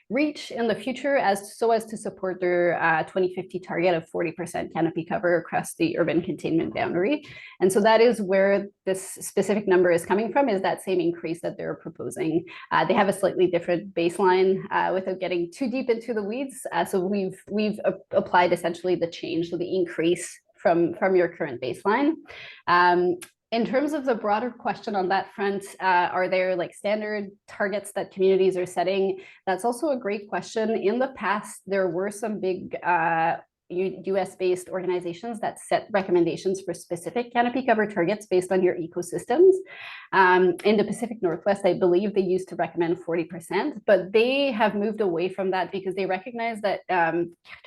reach in the future as to support their 2050 target of 40% canopy cover across the urban containment boundary. And so that is where this specific number is coming from, is that same increase that they're proposing. They have a slightly different baseline without getting too deep into the weeds. So we've applied essentially the change, so the increase from your current baseline. In terms of the broader question on that front, are there like standard targets that communities are setting? That's also a great question. In the past, there were some big US-based organizations that set recommendations for specific canopy cover targets based on your ecosystems. In the Pacific Northwest, I believe they used to recommend 40%, but they have moved away from that because they recognize that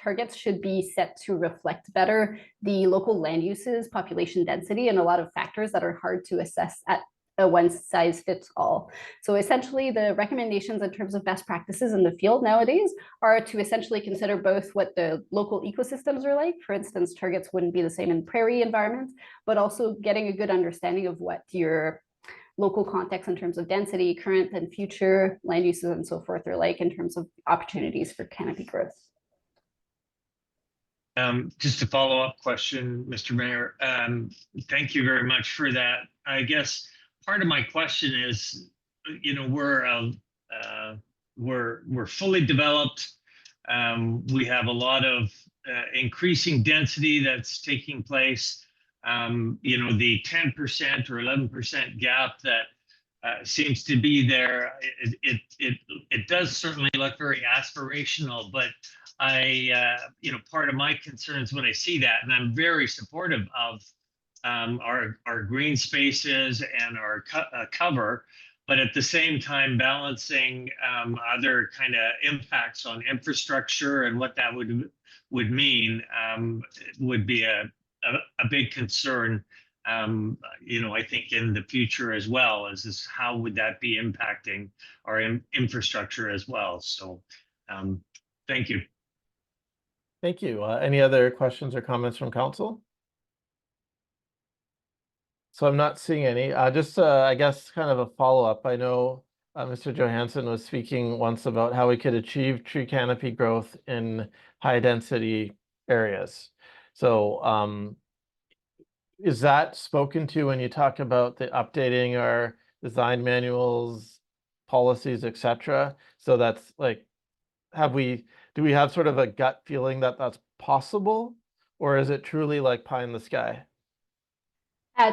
targets should be set to reflect better the local land uses, population density, and a lot of factors that are hard to assess at a one size fits all. So essentially the recommendations in terms of best practices in the field nowadays are to essentially consider both what the local ecosystems are like. For instance, targets wouldn't be the same in prairie environments, but also getting a good understanding of what your local context in terms of density, current and future land uses and so forth are like in terms of opportunities for canopy growth. Just a follow-up question, Mr. Mayor. Thank you very much for that. I guess part of my question is, you know, we're fully developed. We have a lot of increasing density that's taking place. You know, the 10% or 11% gap that seems to be there, it does certainly look very aspirational, but you know, part of my concerns when I see that, and I'm very supportive of our green spaces and our cover, but at the same time balancing other kind of impacts on infrastructure and what that would mean would be a big concern. You know, I think in the future as well, is how would that be impacting our infrastructure as well? So thank you. Thank you. Any other questions or comments from council? So I'm not seeing any. Just I guess kind of a follow-up. I know Mr. Johansson was speaking once about how we could achieve tree canopy growth in high density areas. So is that spoken to when you talk about the updating our design manuals, policies, etc.? So that's like, do we have sort of a gut feeling that that's possible, or is it truly like pie in the sky?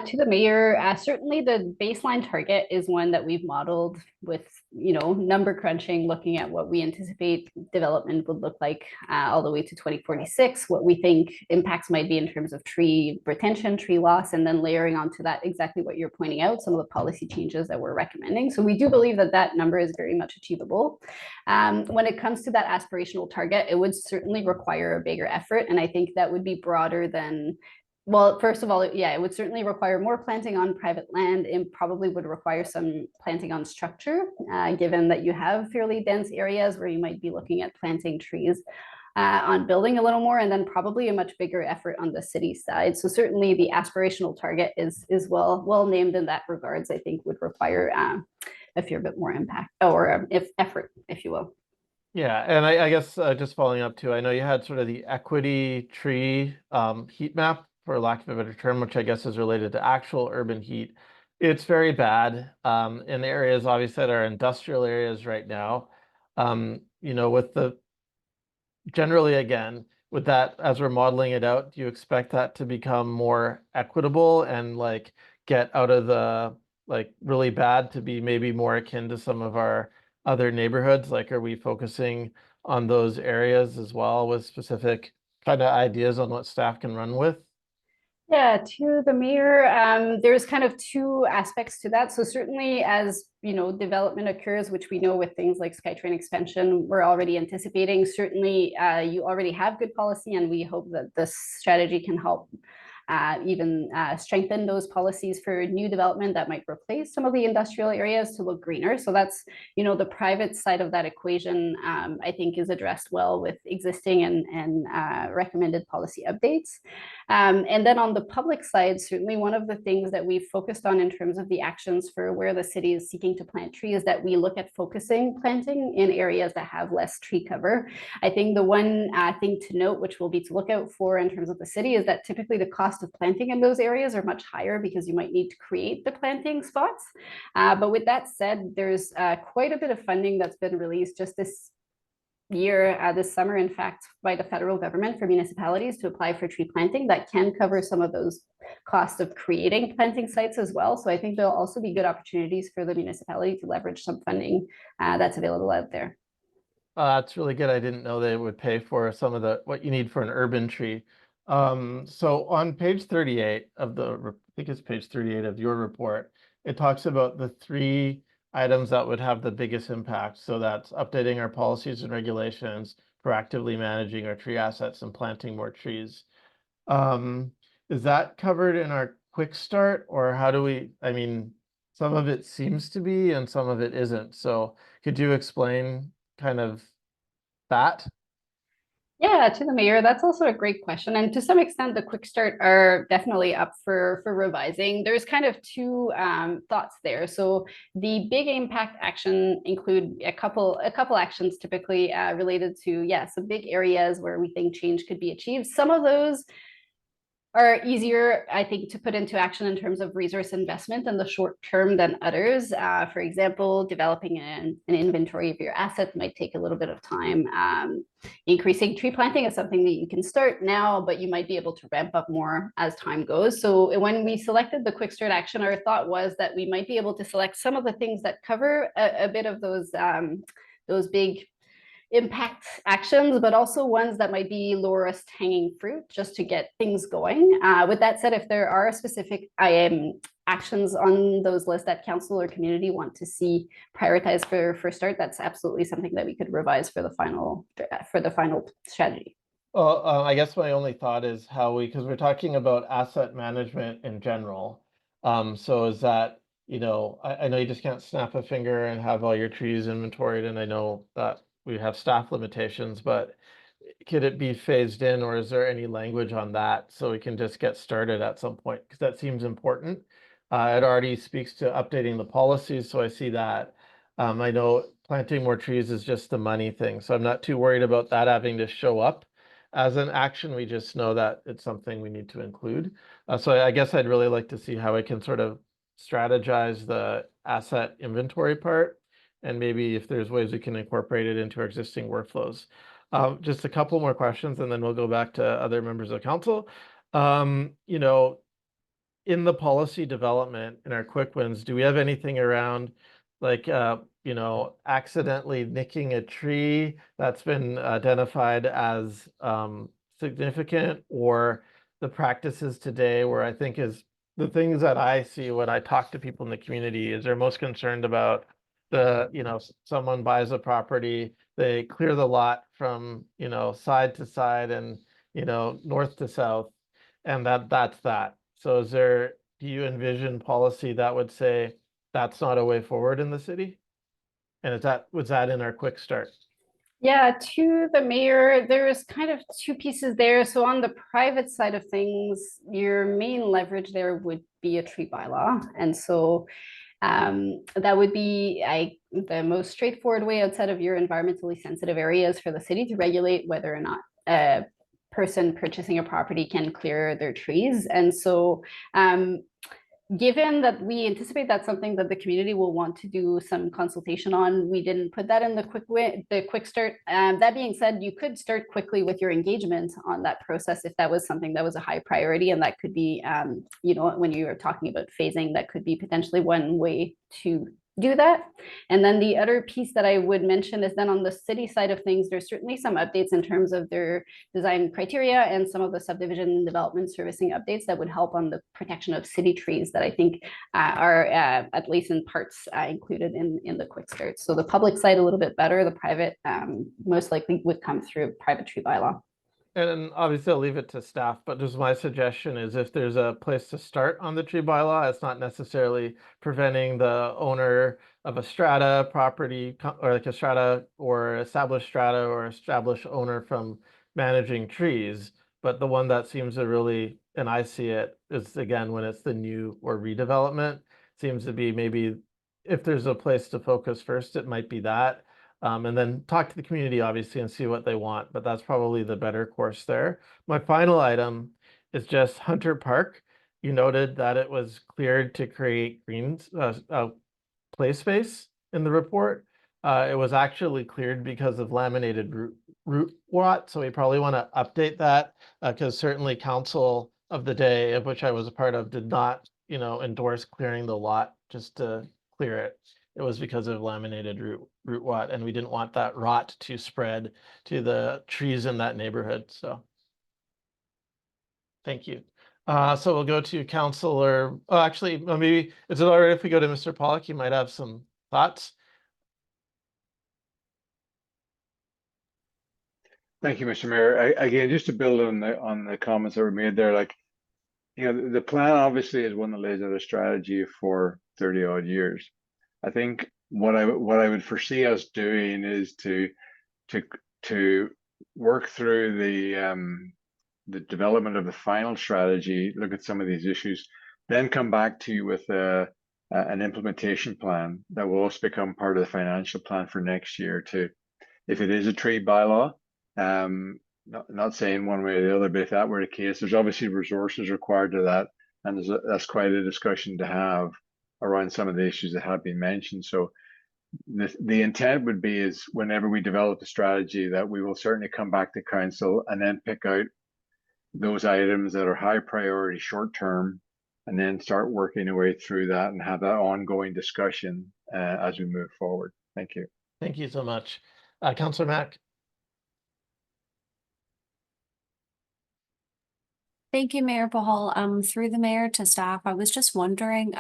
To the mayor, certainly the baseline target is one that we've modeled with, you know, number crunching, looking at what we anticipate development would look like all the way to 2046, what we think impacts might be in terms of tree retention, tree loss, and then layering onto that exactly what you're pointing out, some of the policy changes that we're recommending. So we do believe that that number is very much achievable. When it comes to that aspirational target, it would certainly require a bigger effort, and I think that would be broader than, well, first of all, yeah, it would certainly require more planting on private land and probably would require some planting on structure, given that you have fairly dense areas where you might be looking at planting trees on building a little more, and then probably a much bigger effort on the city side. So certainly the aspirational target is well named in that regards, I think would require a fair bit more impact or effort, if you will. Yeah, and I guess just following up too, I know you had sort of the equity tree heat map, for lack of a better term, which I guess is related to actual urban heat. It's very bad in areas obviously that are industrial areas right now. You know, with the generally again, with that, as we're modeling it out, do you expect that to become more equitable and like get out of the like really bad to be maybe more akin to some of our other neighborhoods? Like, are we focusing on those areas as well with specific kind of ideas on what staff can run with? Yeah, to the mayor, there's kind of two aspects to that. So certainly as, you know, development occurs, which we know with things like SkyTrain expansion, we're already anticipating. Certainly you already have good policy, and we hope that this strategy can help even strengthen those policies for new development that might replace some of the industrial areas to look greener. So that's, you know, the private side of that equation, I think is addressed well with existing and recommended policy updates. And then on the public side, certainly one of the things that we've focused on in terms of the actions for where the city is seeking to plant trees is that we look at focusing planting in areas that have less tree cover. I think the one thing to note, which will be to look out for in terms of the city, is that typically the cost of planting in those areas are much higher because you might need to create the planting spots. But with that said, there's quite a bit of funding that's been released just this year, this summer, in fact, by the federal government for municipalities to apply for tree planting that can cover some of those costs of creating planting sites as well. So I think there'll also be good opportunities for the municipality to leverage some funding that's available out there. That's really good. I didn't know they would pay for some of the what you need for an urban tree. So on page 38 of the, I think it's page 38 of your report, it talks about the 3 items that would have the biggest impact. So that's updating our policies and regulations, proactively managing our tree assets, and planting more trees. Is that covered in our quick start, or how do we, I mean, some of it seems to be and some of it isn't. So could you explain kind of that? Yeah, to the mayor, that's also a great question. And to some extent, the quick start are definitely up for revising. There's kind of two thoughts there. So the big impact action include a couple actions typically related to, some big areas where we think change could be achieved. Some of those are easier, I think, to put into action in terms of resource investment in the short term than others. For example, developing an inventory of your assets might take a little bit of time. Increasing tree planting is something that you can start now, but you might be able to ramp up more as time goes. So when we selected the quick start action, our thought was that we might be able to select some of the things that cover a bit of those big impact actions, but also ones that might be lowest hanging fruit just to get things going. With that said, if there are specific actions on those lists that council or community want to see prioritized for start, that's absolutely something that we could revise for the final strategy. Well, I guess my only thought is how because we're talking about asset management in general. So is that, I know you just can't snap a finger and have all your trees inventoried, and I know that we have staff limitations, but could it be phased in, or is there any language on that so we can just get started at some point? Because that seems important. It already speaks to updating the policies, so I see that. I know planting more trees is just the money thing, so I'm not too worried about that having to show up as an action. We just know that it's something we need to include. So I guess I'd really like to see how I can sort of strategize the asset inventory part, and maybe if there's ways we can incorporate it into our existing workflows. Just a couple more questions, and then we'll go back to other members of council. In the policy development in our quick wins, do we have anything around like, accidentally nicking a tree that's been identified as significant, or the practices today where I think is the things that I see when I talk to people in the community is they're most concerned about someone buys a property, they clear the lot from, side to side and, north to south, and that's that. So do you envision policy that would say that's not a way forward in the city? And was that in our quick start? Yeah, to the mayor, there's kind of two pieces there. So on the private side of things, your main leverage there would be a tree bylaw. And so that would be the most straightforward way outside of your environmentally sensitive areas for the city to regulate whether or not a person purchasing a property can clear their trees. And so given that we anticipate that's something that the community will want to do some consultation on, we didn't put that in the quick start. That being said, you could start quickly with your engagement on that process if that was something that was a high priority, and that could be, when you are talking about phasing, that could be potentially one way to do that. And then the other piece that I would mention is then on the city side of things, there's certainly some updates in terms of their design criteria and some of the subdivision development servicing updates that would help on the protection of city trees that I think are at least in parts included in the quick start. So the public side a little bit better, the private most likely would come through private tree bylaw. And obviously I'll leave it to staff, but just my suggestion is if there's a place to start on the tree bylaw, it's not necessarily preventing the owner of a strata property or like a strata or established strata or established owner from managing trees. But the one that seems to really, and I see it, is again, when it's the new or redevelopment, seems to be maybe if there's a place to focus first, it might be that. And then talk to the community, obviously, and see what they want, but that's probably the better course there. My final item is just Hunter Park. You noted that it was cleared to create greens, play space in the report. It was actually cleared because of laminated root rot, so we probably want to update that because certainly council of the day, of which I was a part of, did not, endorse clearing the lot just to clear it. It was because of laminated root rot, and we didn't want that rot to spread to the trees in that neighborhood. So thank you. So we'll go to Councillor, actually, maybe, is it all right if we go to Mr. Pollock? He might have some thoughts. Thank you, Mr. Mayor. Again, just to build on the comments that were made there, like the plan obviously is one that lays out a strategy for 30 odd years. I think what I would foresee us doing is to work through the development of the final strategy, look at some of these issues, then come back to you with an implementation plan that will also become part of the financial plan for next year to, if it is a tree bylaw, not saying one way or the other, but if that were the case, there's obviously resources required to that, and that's quite a discussion to have around some of the issues that have been mentioned. So the intent would be is whenever we develop a strategy that we will certainly come back to council and then pick out those items that are high priority short term, and then start working our way through that and have that ongoing discussion as we move forward. Thank you. Thank you so much. Councillor Mack. Thank you, Mayor Pahal. Through the mayor to staff, I was just wondering,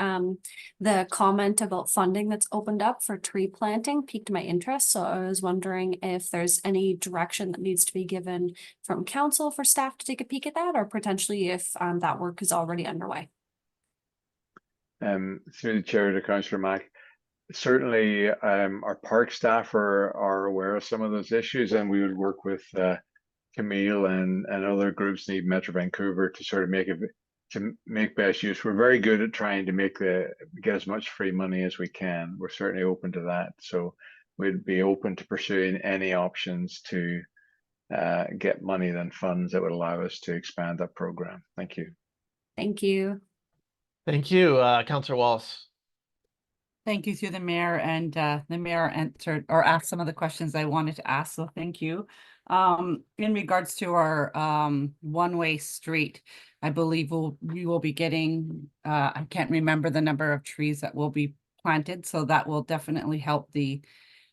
the comment about funding that's opened up for tree planting piqued my interest. So I was wondering if there's any direction that needs to be given from council for staff to take a peek at that, or potentially if that work is already underway. Through the chair to Councillor Mack, certainly our park staff are aware of some of those issues, and we would work with Camille and other groups in Metro Vancouver to sort of make best use. We're very good at trying to get as much free money as we can. We're certainly open to that. So we'd be open to pursuing any options to get money than funds that would allow us to expand that program. Thank you. Thank you. Thank you, Councillor Wallace. Thank you through the mayor, and the mayor answered or asked some of the questions I wanted to ask, so thank you. In regards to our one-way street, I believe we will be getting, I can't remember the number of trees that will be planted, so that will definitely help the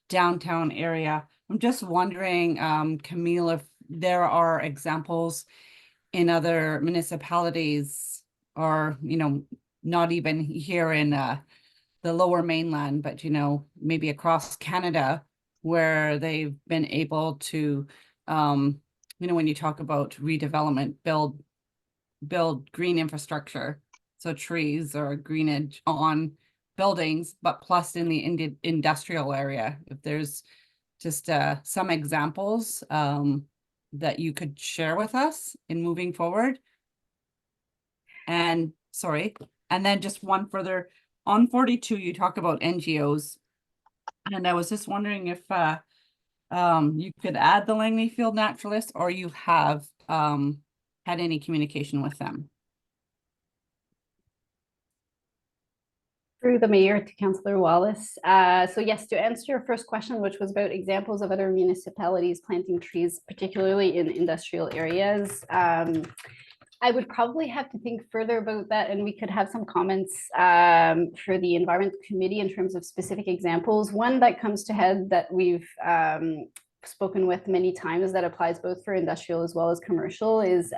downtown area. I'm just wondering, Camille, if there are examples in other municipalities, or, not even here in the lower mainland, but maybe across Canada, where they've been able to, when you talk about redevelopment, build green infrastructure, so trees or greenage on buildings, but plus in the industrial area. If there's just some examples that you could share with us in moving forward. And sorry, and then just one further. On 42, you talk about NGOs, and I was just wondering if you could add the Langley Field Naturalists, or you have had any communication with them. Through the mayor to Councillor Wallace. So yes, to answer your first question, which was about examples of other municipalities planting trees, particularly in industrial areas, I would probably have to think further about that, and we could have some comments for the Environment Committee in terms of specific examples. One that comes to head that we've spoken with many times that applies both for industrial as well as commercial is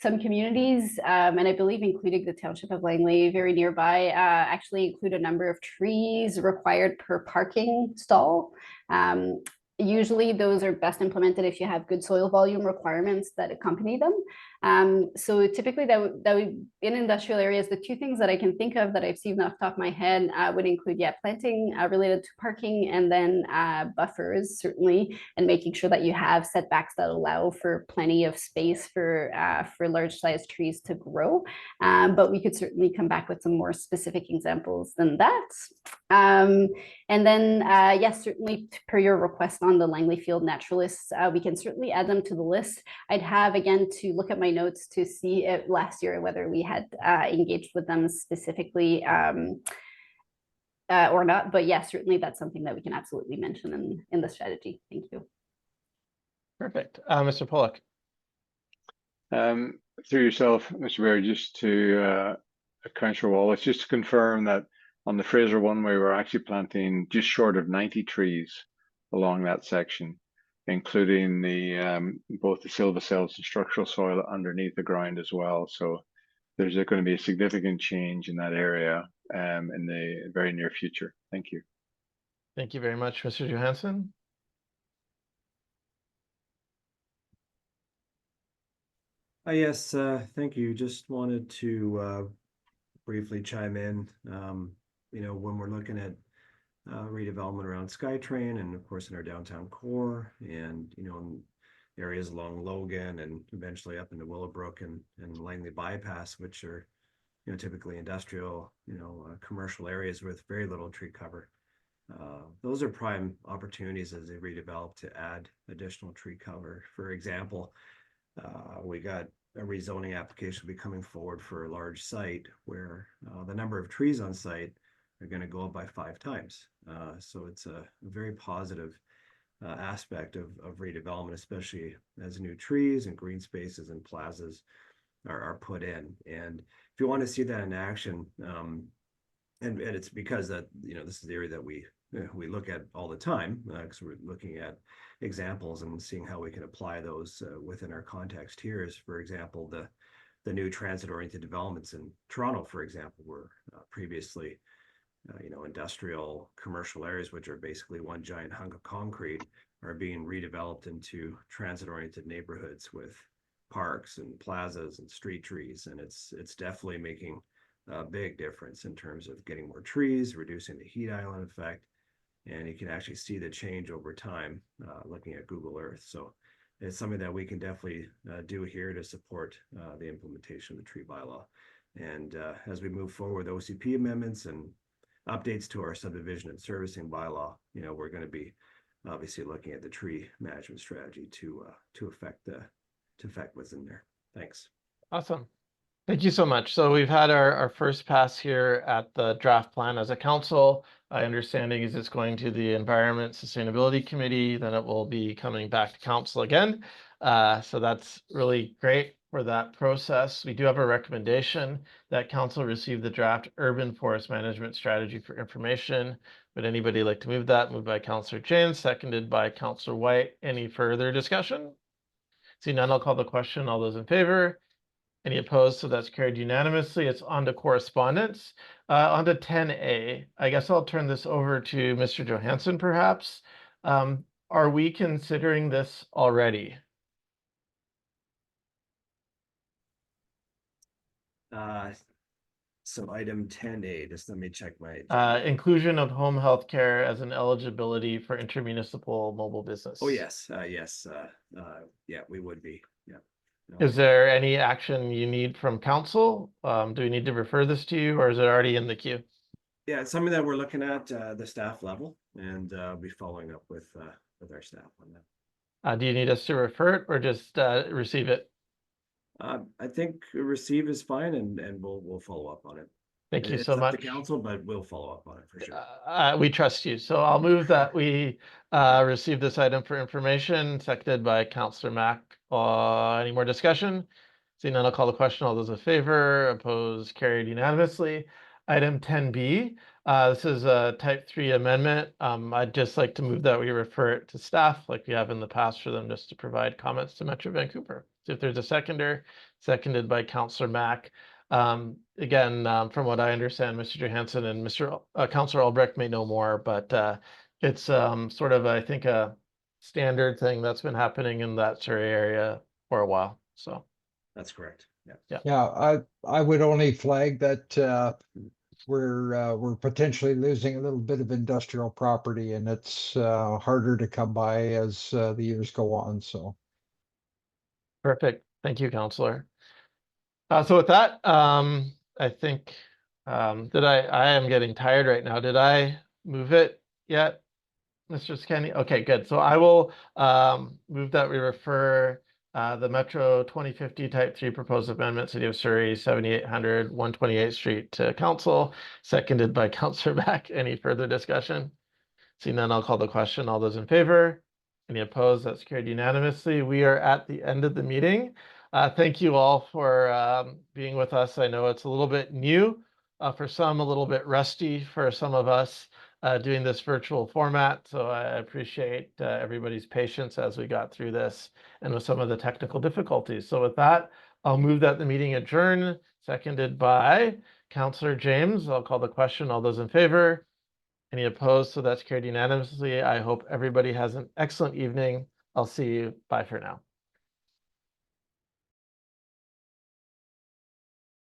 some communities, and I believe including the township of Langley very nearby, actually include a number of trees required per parking stall. Usually those are best implemented if you have good soil volume requirements that accompany them. So typically that would in industrial areas, the two things that I can think of that I've seen off the top of my head would include, planting related to parking, and then buffers certainly, and making sure that you have setbacks that allow for plenty of space for large sized trees to grow. But we could certainly come back with some more specific examples than that. And then, yes, certainly per your request on the Langley Field Naturalists, we can certainly add them to the list. I'd have, again, to look at my notes to see it last year, whether we had engaged with them specifically or not. But yes, certainly that's something that we can absolutely mention in the strategy. Thank you. Perfect. Mr. Pollock. Through yourself, Mr. Mayor, just to Councillor Wallace, just to confirm that on the Fraser One-Way, we're actually planting just short of 90 trees along that section, including both the silva cells and structural soil underneath the ground as well. So there's going to be a significant change in that area in the very near future. Thank you. Thank you very much, Mr. Johansson. Yes, thank you. Just wanted to briefly chime in. When we're looking at redevelopment around SkyTrain and of course in our downtown core and, in areas along Logan and eventually up into Willowbrook and Langley bypass, which are, typically industrial, commercial areas with very little tree cover. Those are prime opportunities as they redevelop to add additional tree cover. For example, we got a rezoning application will be coming forward for a large site where the number of trees on site are going to go up by 5 times. So it's a very positive aspect of redevelopment, especially as new trees and green spaces and plazas are put in. And if you want to see that in action, and it's because that, this is the area that we look at all the time, because we're looking at examples and seeing how we can apply those within our context here. Is, for example, the new transit-oriented developments in Toronto, for example, were previously industrial commercial areas, which are basically one giant hunk of concrete, are being redeveloped into transit-oriented neighborhoods with parks and plazas and street trees. And it's definitely making a big difference in terms of getting more trees, reducing the heat island effect. And you can actually see the change over time looking at Google Earth. So it's something that we can definitely do here to support the implementation of the tree bylaw. And as we move forward, OCP amendments and updates to our subdivision and servicing bylaw, we're going to be obviously looking at the tree management strategy to affect what's in there. Thanks. Awesome. Thank you so much. So we've had our first pass here at the draft plan as a council. My understanding is it's going to the Environment Sustainability Committee, then it will be coming back to council again. So that's really great for that process. We do have a recommendation that council receive the draft urban forest management strategy for information. Would anybody like to move that? Moved by Councillor James, seconded by Councillor White. Any further discussion? See none, I'll call the question. All those in favor? Any opposed? So that's carried unanimously. It's on to correspondence. On to 10A. I guess I'll turn this over to Mr. Johansson, perhaps. Are we considering this already? So item 10A, just let me check my inclusion of home health care as an eligibility for intermunicipal mobile business. Oh, yes, yes. Yeah, we would be. Yeah. Is there any action you need from council? Do we need to refer this to you, or is it already in the queue? Yeah, it's something that we're looking at the staff level, and I'll be following up with our staff on that. Do you need us to refer it or just receive it? I think receive is fine, and we'll follow up on it. Thank you It's so up much. to council, but we'll follow up on it for sure. We trust you. So I'll move that we receive this item for information, seconded by Councillor Mack. Any more discussion? Seeing none, I'll call the question. All those in favor, opposed, carried unanimously. Item 10B, this is a type 3 amendment. I'd just like to move that we refer it to staff like we have in the past for them just to provide comments to Metro Vancouver. So if there's a seconder, seconded by Councillor Mack. Again, from what I understand, Mr. Johansson and Councillor Albrecht may know more, but it's sort of, I think, a standard thing that's been happening in that Surrey area for a while. So that's correct. Yeah, I would only flag that we're potentially losing a little bit of industrial property, and it's harder to come by as the years go on. So perfect. Thank you, Councillor. So with that, I think I am getting tired right now. Did I move it yet, Mr. Scanny? Okay, good. So I will move that we refer the Metro 2050 Type 3 Proposed Amendment, City of Surrey, 7800 128th Street to Council, seconded by Councillor Mack. Any further discussion? Seeing none, I'll call the question. All those in favor? Any opposed? That's carried unanimously. We are at the end of the meeting. Thank you all for being with us. I know it's a little bit new for some, a little bit rusty for some of us doing this virtual format. So I appreciate everybody's patience as we got through this and with some of the technical difficulties. So with that, I'll move that the meeting adjourn, seconded by Councillor James. I'll call the question. All those in favor? Any opposed? So that's carried unanimously. I hope everybody has an excellent evening. I'll see you. Bye for now.